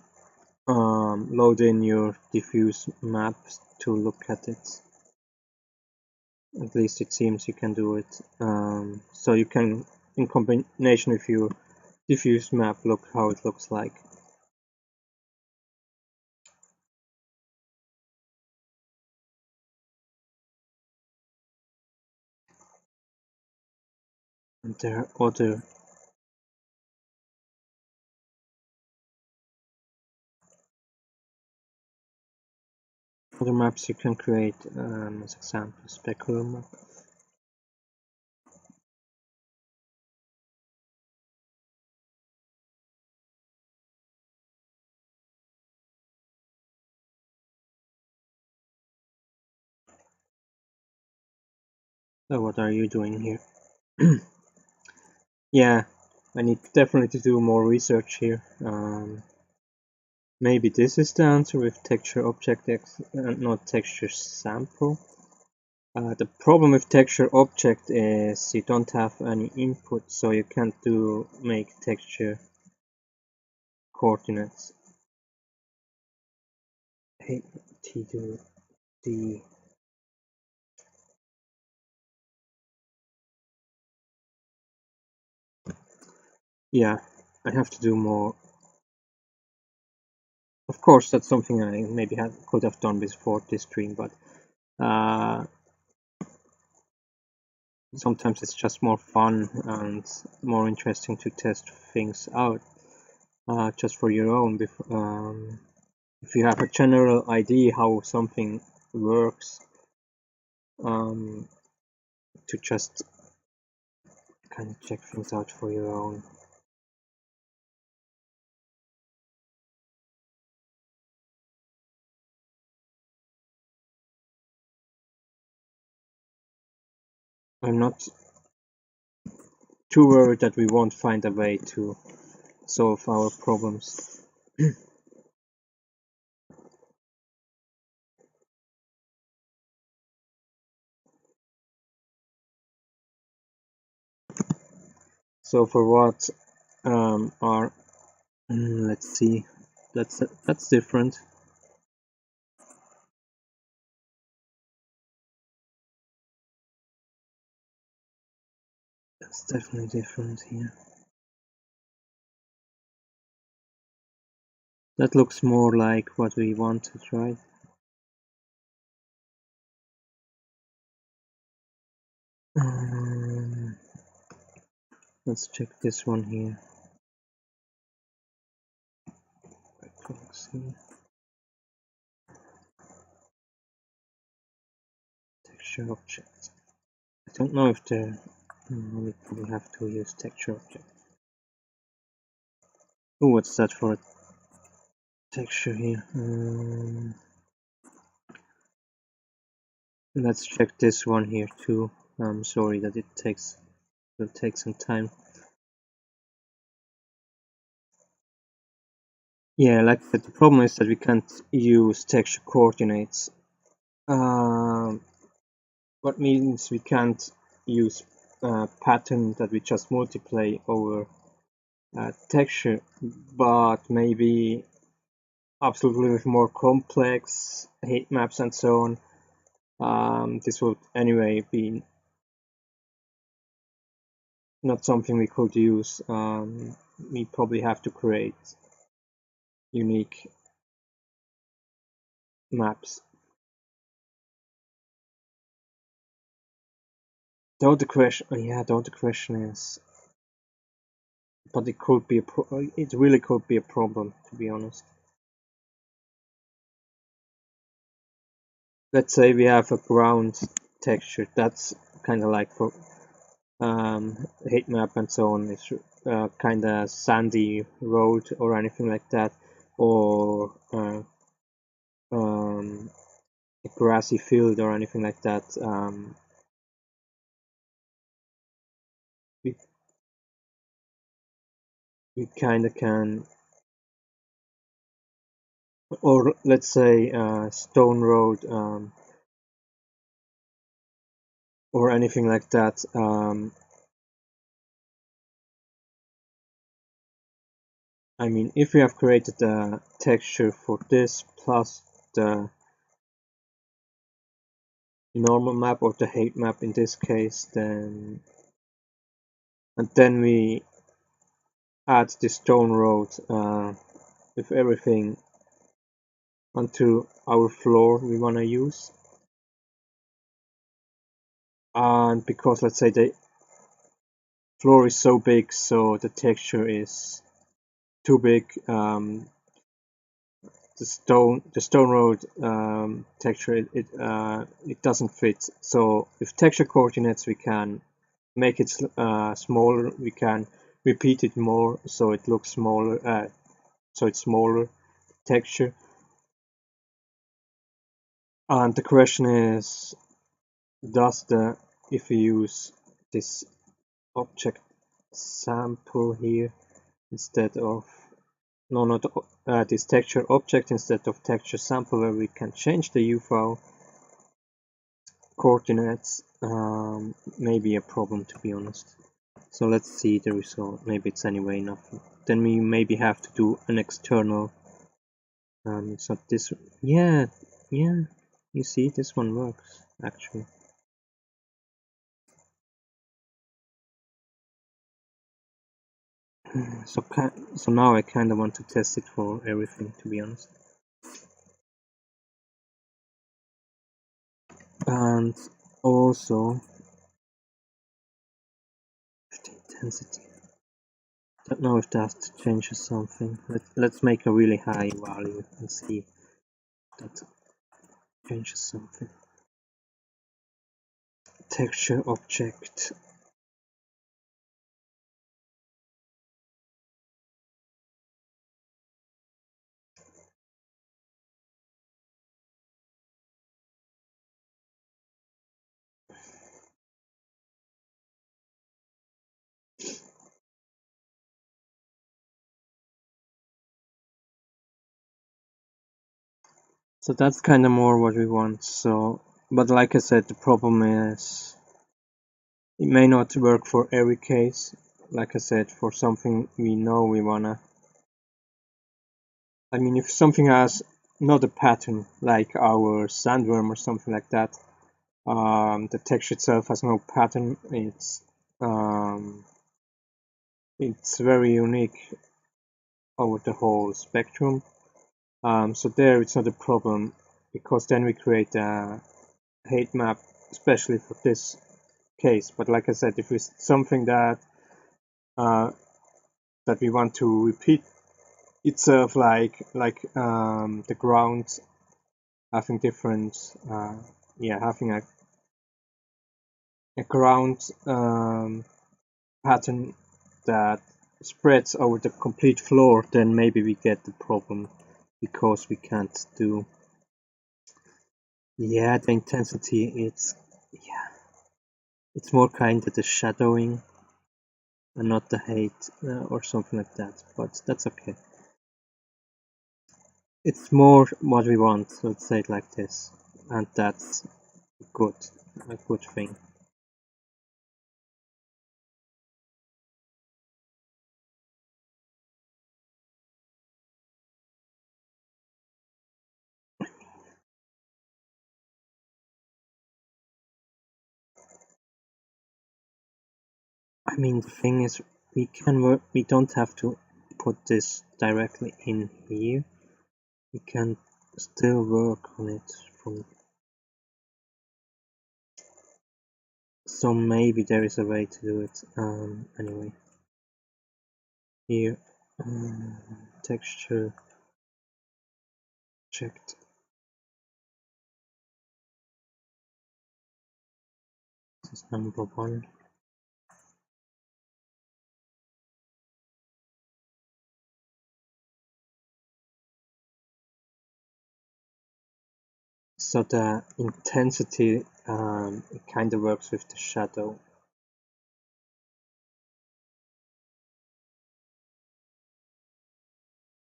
load in your diffuse maps to look at it. At least it seems you can do it. So you can, in combination with your diffuse map, look how it looks like. And there are other maps you can create, as example, specular map. So what are you doing here? Yeah, I need definitely to do more research here. Maybe this is the answer with texture object not texture sample. The problem with texture object is you don't have any input, so you can't make texture coordinates. T2D. Yeah, I have to do more. Of course, that's something I maybe could have done before this stream, but sometimes it's just more fun and more interesting to test things out just for your own. If you have a general idea how something works, to just kind of check things out for your own. I'm not too worried that we won't find a way to solve our problems. So for what are let's see, that's different. That's definitely different here. That looks more like what we wanted, right? Let's check this one here. Proxy. Texture object. I don't know if we probably have to use texture object. Oh, what's that for a texture here? Let's check this one here too. I'm sorry that it will take some time. Yeah, like I said, the problem is that we can't use texture coordinates. What means we can't use a pattern that we just multiply over texture, but maybe absolutely with more complex Heigth maps and so on. This would anyway be not something we could use. We probably have to create unique maps. Though the question is, but it could be it really could be a problem, to be honest. Let's say we have a ground texture that's kind of like for Heigth map and so on. It's kind of sandy road or anything like that, or a grassy field or anything like that. We we kind of can, or let's say stone road or anything like that. I mean, if we have created a texture for this plus the normal map or the Heigth map in this case, then and then we add the stone road with everything onto our floor we want to use. And because let's say the floor is so big, so the texture is too big, the stone road texture it doesn't fit. So with texture coordinates we can make it smaller. We can repeat it more so it looks smaller. So it's smaller texture. And the question is, does the if we use this object sample here instead of not this texture object instead of texture sample where we can change the UV coordinates, maybe a problem, to be honest. So let's see the result. Maybe it's anyway nothing. Then we maybe have to do an external. It's not this. Yeah. You see, this one works actually. So now I kind of want to test it for everything, to be honest. And also the intensity. Don't know if that changes something. Let's make a really high value and see if that changes something. Texture object. So that's kind of more what we want. So, but like I said, the problem is it may not work for every case. Like I said, for something we know we wanna. I mean, if something has not a pattern, like our sandworm or something like that, the texture itself has no pattern. It's very unique over the whole spectrum. So there it's not a problem because then we create a Heigth map especially for this case. But like I said, if it's something that that we want to repeat itself, like the ground having different, having a ground pattern that spreads over the complete floor, then maybe we get the problem because we can't do. Yeah, the intensity, it's more kind of the shadowing and not the Heigth or something like that, but that's okay. it's more what we want, let's say it like this, and that's good, a good thing. I mean, the thing is, we can work. We don't have to put this directly in here. We can still work on it from. So maybe there is a way to do it. Anyway, here, texture checked. This is number 1. So the intensity it kind of works with the shadow.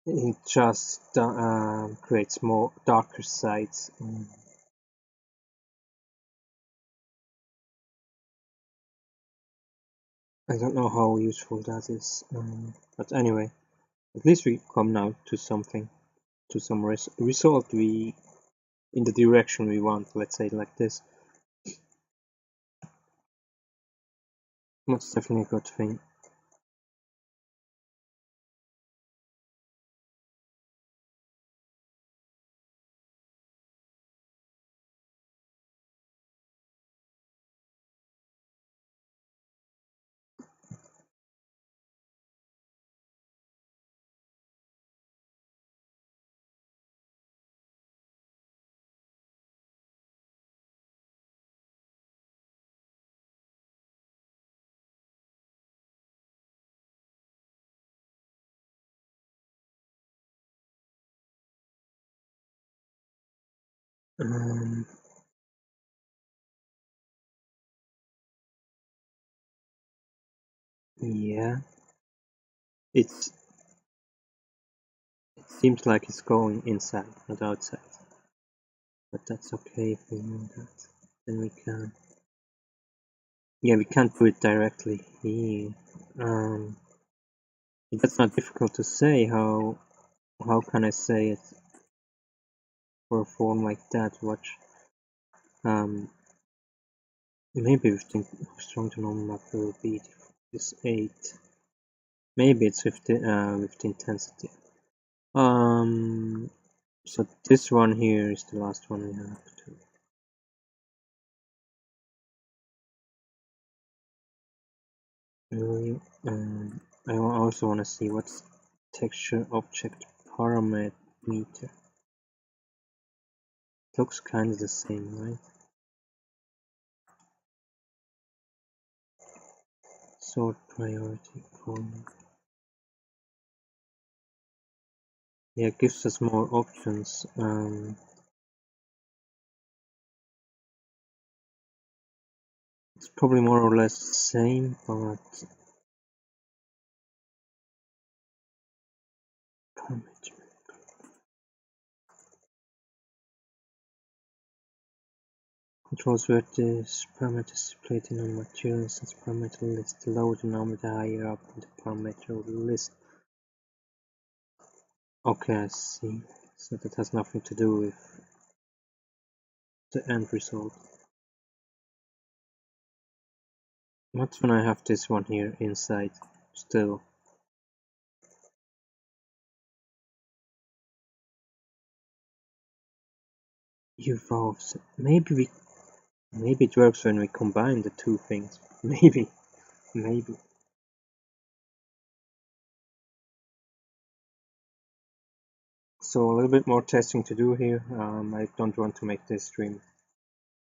It just creates more darker sides. I don't know how useful that is, but anyway, at least we come now to something, to some result we in the direction we want. Let's say it like this. That's definitely a good thing. Yeah, it seems like it's going inside, not outside. But that's okay if we know that. Then we can. Yeah, we can't put it directly here. That's not difficult to say. How can I say it for a form like that? Watch. Maybe with the strong to normal map will be this 8. Maybe it's with the intensity. So this one here is the last one we have to. I also want to see what's texture object parameter. Looks kind of the same, right? Sort priority column. Yeah, it gives us more options. It's probably more or less the same, but parameter. Controls where this parameter is displayed in a material instance parameter list. The lower the number, the higher up in the parameter list. Okay, I see. So that has nothing to do with the end result. What's when I have this one here inside still? Evolves. Maybe it works when we combine the two things. Maybe. So a little bit more testing to do here. I don't want to make this stream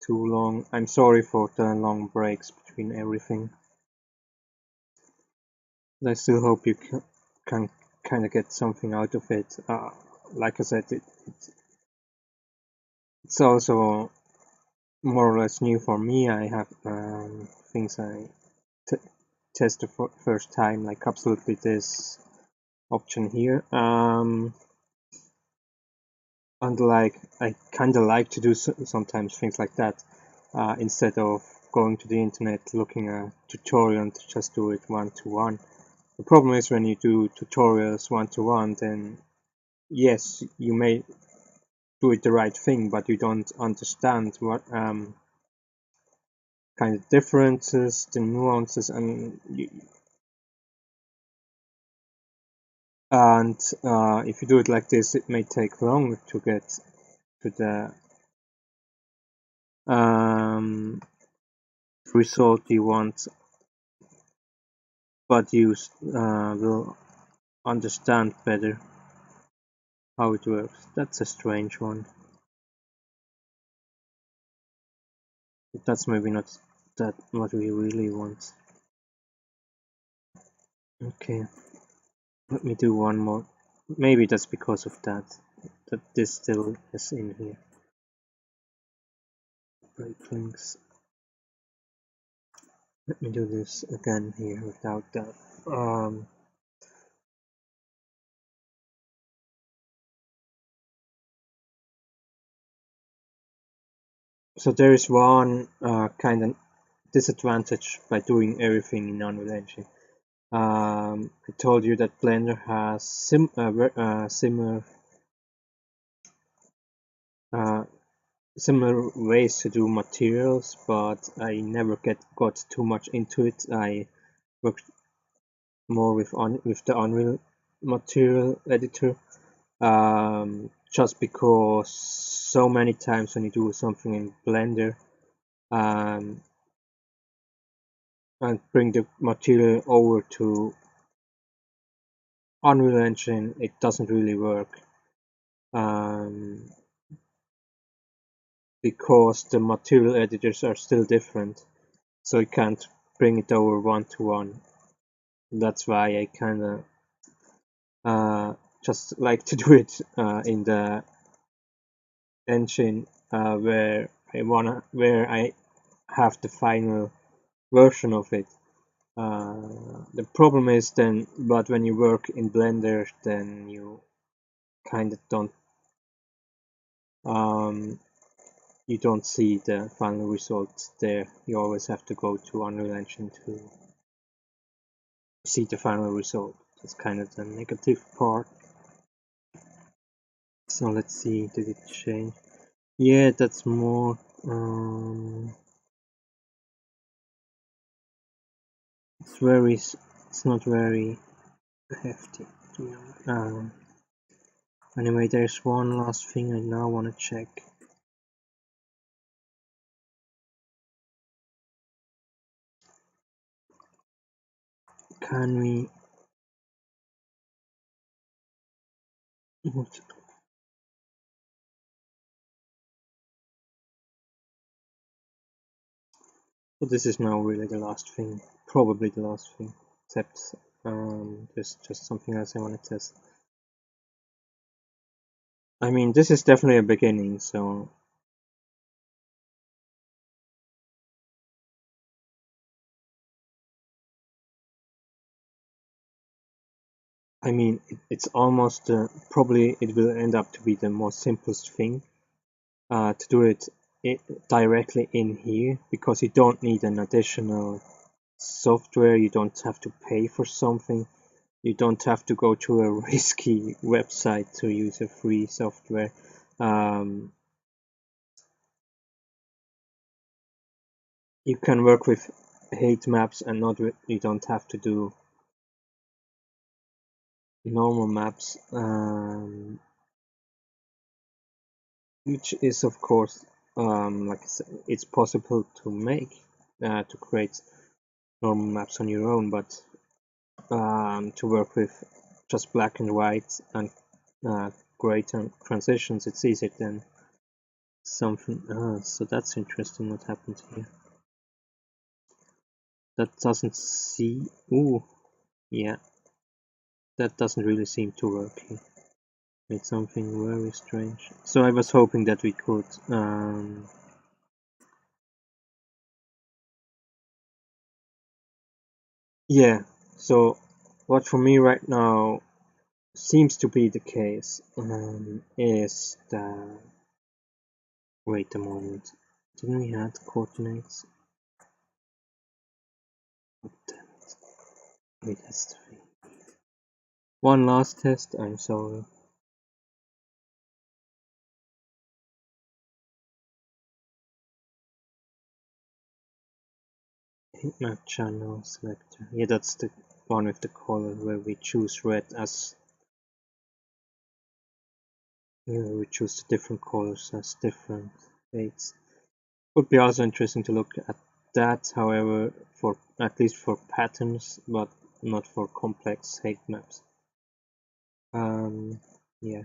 too long. I'm sorry for the long breaks between everything. But I still hope you can kind of get something out of it. Like I said, it's also more or less new for me. I have things I test the first time, like absolutely this option here. And like I kind of like to do sometimes things like that, instead of going to the internet looking at a tutorial and just do it one-to-one. The problem is when you do tutorials one-to-one, then yes, you may do it the right thing, but you don't understand what kind of differences, the nuances, and if you do it like this, it may take longer to get to the result you want, but you will understand better how it works. That's a strange one. That's maybe not that what we really want. Okay, let me do one more. Maybe that's because of that this still is in here. Break links. Let me do this again here without that. So there is one kind of disadvantage by doing everything in Unreal Engine. I told you that Blender has similar ways to do materials, but I never got too much into it. I worked more with the Unreal material editor, just because so many times when you do something in Blender and bring the material over to Unreal Engine, it doesn't really work, because the material editors are still different, so you can't bring it over one-to-one. That's why I kind of just like to do it in the engine where I have the final version of it. The problem is then, but when you work in Blender, then you kind of don't you don't see the final result there. You always have to go to Unreal Engine to see the final result. That's kind of the negative part. So let's see, did it change? Yeah, that's more. It's not very hefty. Anyway, there's one last thing I now want to check. Can we? What? So this is now really the last thing, probably the last thing, except there's just something else I want to test. I mean, this is definitely a beginning, so I mean, it's almost probably it will end up to be the most simplest thing to do it directly in here, because you don't need an additional software. You don't have to pay for something. You don't have to go to a risky website to use a free software. You can work with Heigth maps and you don't have to do normal maps, which is of course like I said, it's possible to make to create normal maps on your own, but to work with just black and white and gray transitions, it's easier than something else. So that's interesting what happened here. That doesn't see. Ooh, yeah, that doesn't really seem to work here. Made something very strange. So I was hoping that we could yeah, so what for me right now seems to be the case is that, wait a moment, didn't we add coordinates? Oh, damn it. Wait, that's 3. One last test, I'm sorry. Heigth Map channel selector. Yeah, that's the one with the color where we choose red as we choose the different colors as different weights. Would be also interesting to look at that, however, for at least for patterns, but not for complex Heigth maps. Yeah.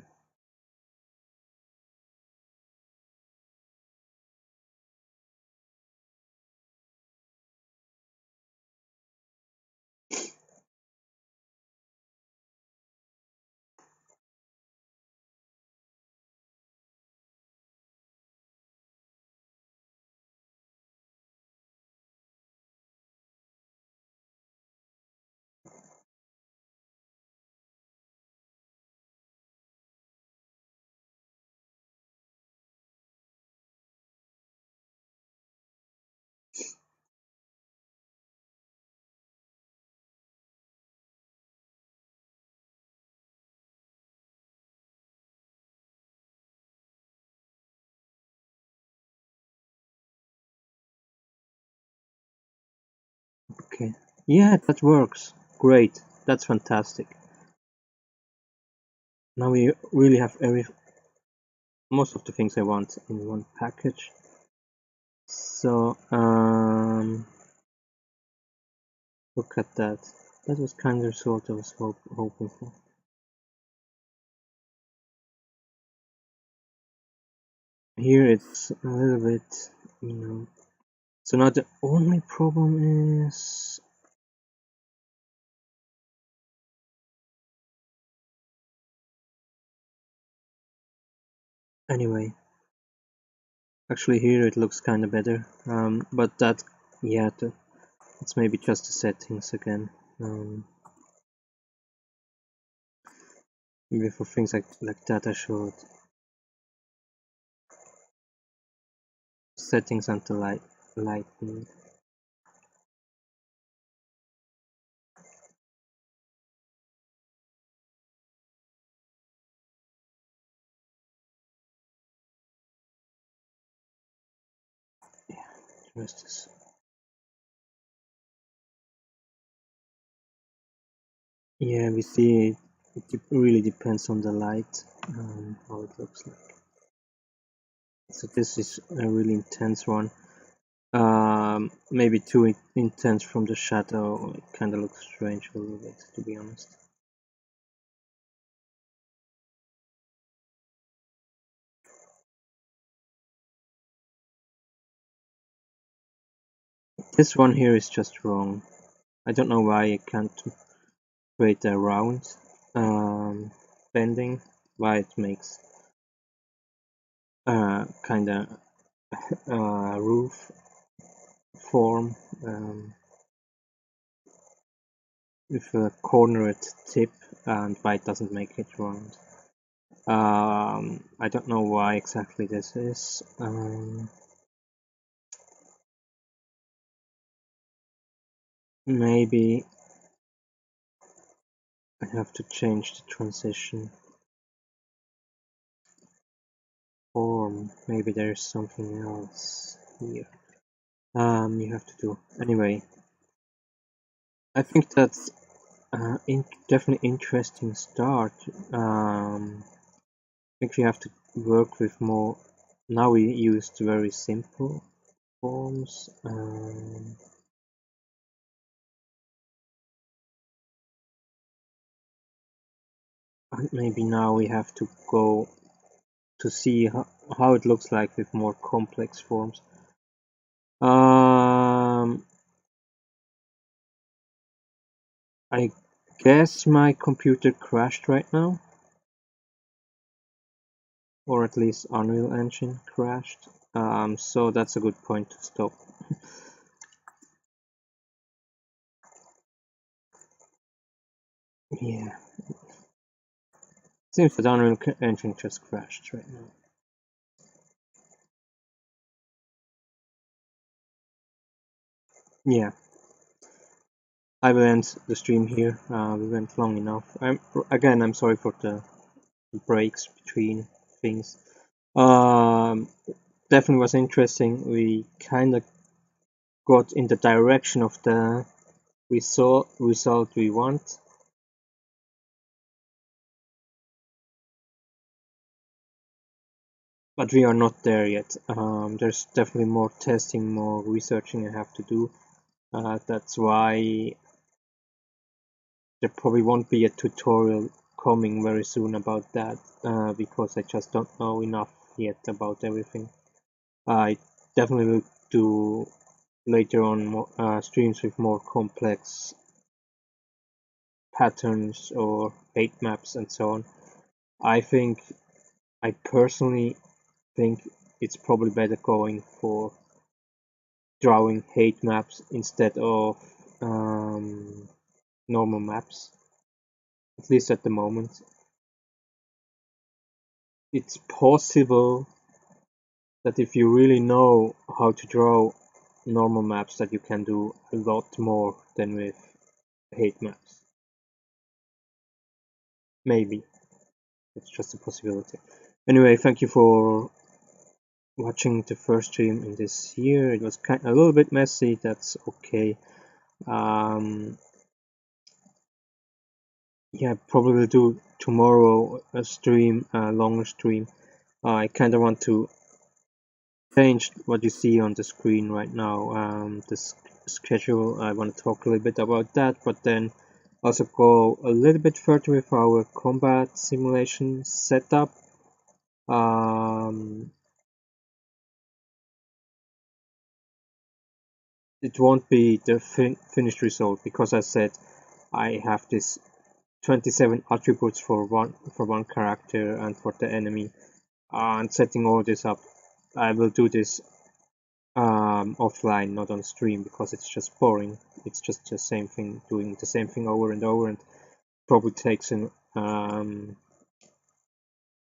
Okay. Yeah, that works. Great. That's fantastic. Now we really have most of the things I want in one package. So look at that. That was kind of the result I was hoping for. Here it's a little bit, So now the only problem is anyway. Actually, here it looks kind of better. But that, yeah, it's maybe just the settings again. Maybe for things like that I should settings and the lighting. Yeah, the rest is. Yeah, we see it really depends on the light, how it looks like. So this is a really intense one. Maybe too intense from the shadow. It kind of looks strange a little bit, to be honest. This one here is just wrong. I don't know why I can't create a round bending, why it makes kind of roof form with a cornered tip, and why it doesn't make it round. I don't know why exactly this is. Maybe I have to change the transition form. Maybe there's something else here. You have to do anyway. I think that's definitely interesting start. I think we have to work with more. Now we used very simple forms. And maybe now we have to go to see how it looks like with more complex forms. I guess my computer crashed right now, or at least Unreal Engine crashed. So that's a good point to stop. Yeah. Seems that Unreal Engine just crashed right now. Yeah, I will end the stream here. We went long enough. I'm sorry for the breaks between things. Definitely was interesting. We kind of got in the direction of the result we want. But we are not there yet. There's definitely more testing, more researching I have to do. That's why there probably won't be a tutorial coming very soon about that, because I just don't know enough yet about everything. I definitely will do later on more, streams with more complex patterns or Heigth maps and so on. I personally think it's probably better going for drawing Heigth maps instead of normal maps, at least at the moment. It's possible that if you really know how to draw normal maps, that you can do a lot more than with Heigth maps. Maybe. It's just a possibility. Anyway, thank you for watching the first stream in this year. It was a little bit messy, that's okay. Yeah, probably will do tomorrow a stream, a longer stream. I kind of want to change what you see on the screen right now. The schedule, I want to talk a little bit about that, but then also go a little bit further with our combat simulation setup. It won't be the finished result, because I said I have this 27 attributes for one character and for the enemy, and setting all this up. I will do this offline, not on stream, because it's just boring. It's just the same thing, doing the same thing over and over, and probably takes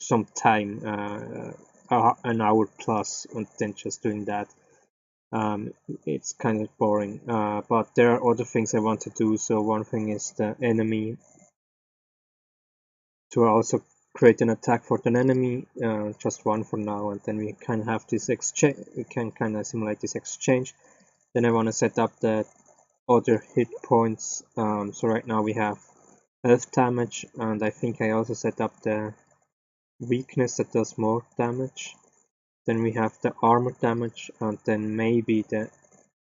some time, an hour plus, and then just doing that. It's kind of boring, but there are other things I want to do. So one thing is the enemy, to also create an attack for an enemy, just one for now, and then we can have this exchange. We can kind of simulate this exchange. Then I want to set up the other hit points. So right now we have health damage, and I think I also set up the weakness that does more damage. Then we have the armor damage, and then maybe the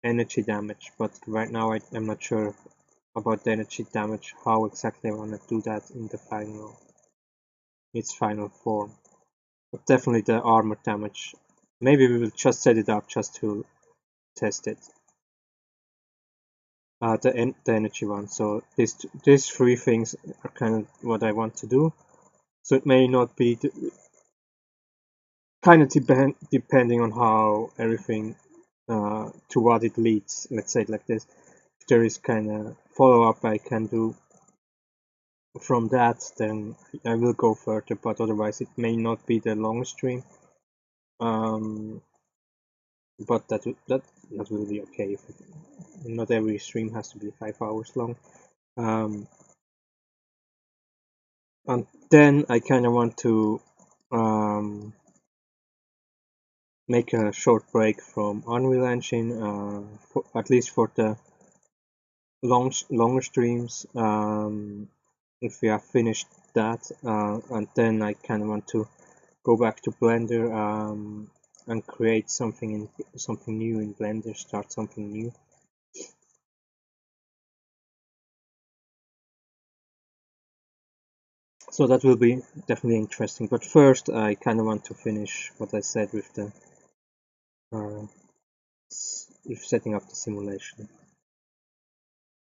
energy damage, but right now I'm not sure about the energy damage, how exactly I want to do that in the its final form. But definitely the armor damage. Maybe we will just set it up just to test it. The energy one. So these three things are kind of what I want to do. So it may not be kind of depending on how everything to what it leads. Let's say it like this. If there is kind of follow up I can do from that, then I will go further, but otherwise it may not be the long stream. But that will be okay. Not every stream has to be 5 hours long. And then I kind of want to make a short break from Unreal Engine, at least for the longer streams. If we have finished that, and then I kind of want to go back to Blender and create something new in Blender, start something new. So that will be definitely interesting. But first, I kind of want to finish what I said with the setting up the simulation,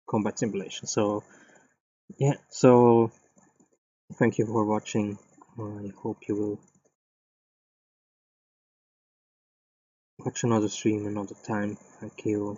combat simulation. So yeah, so thank you for watching. I hope you will watch another stream another time. Thank you.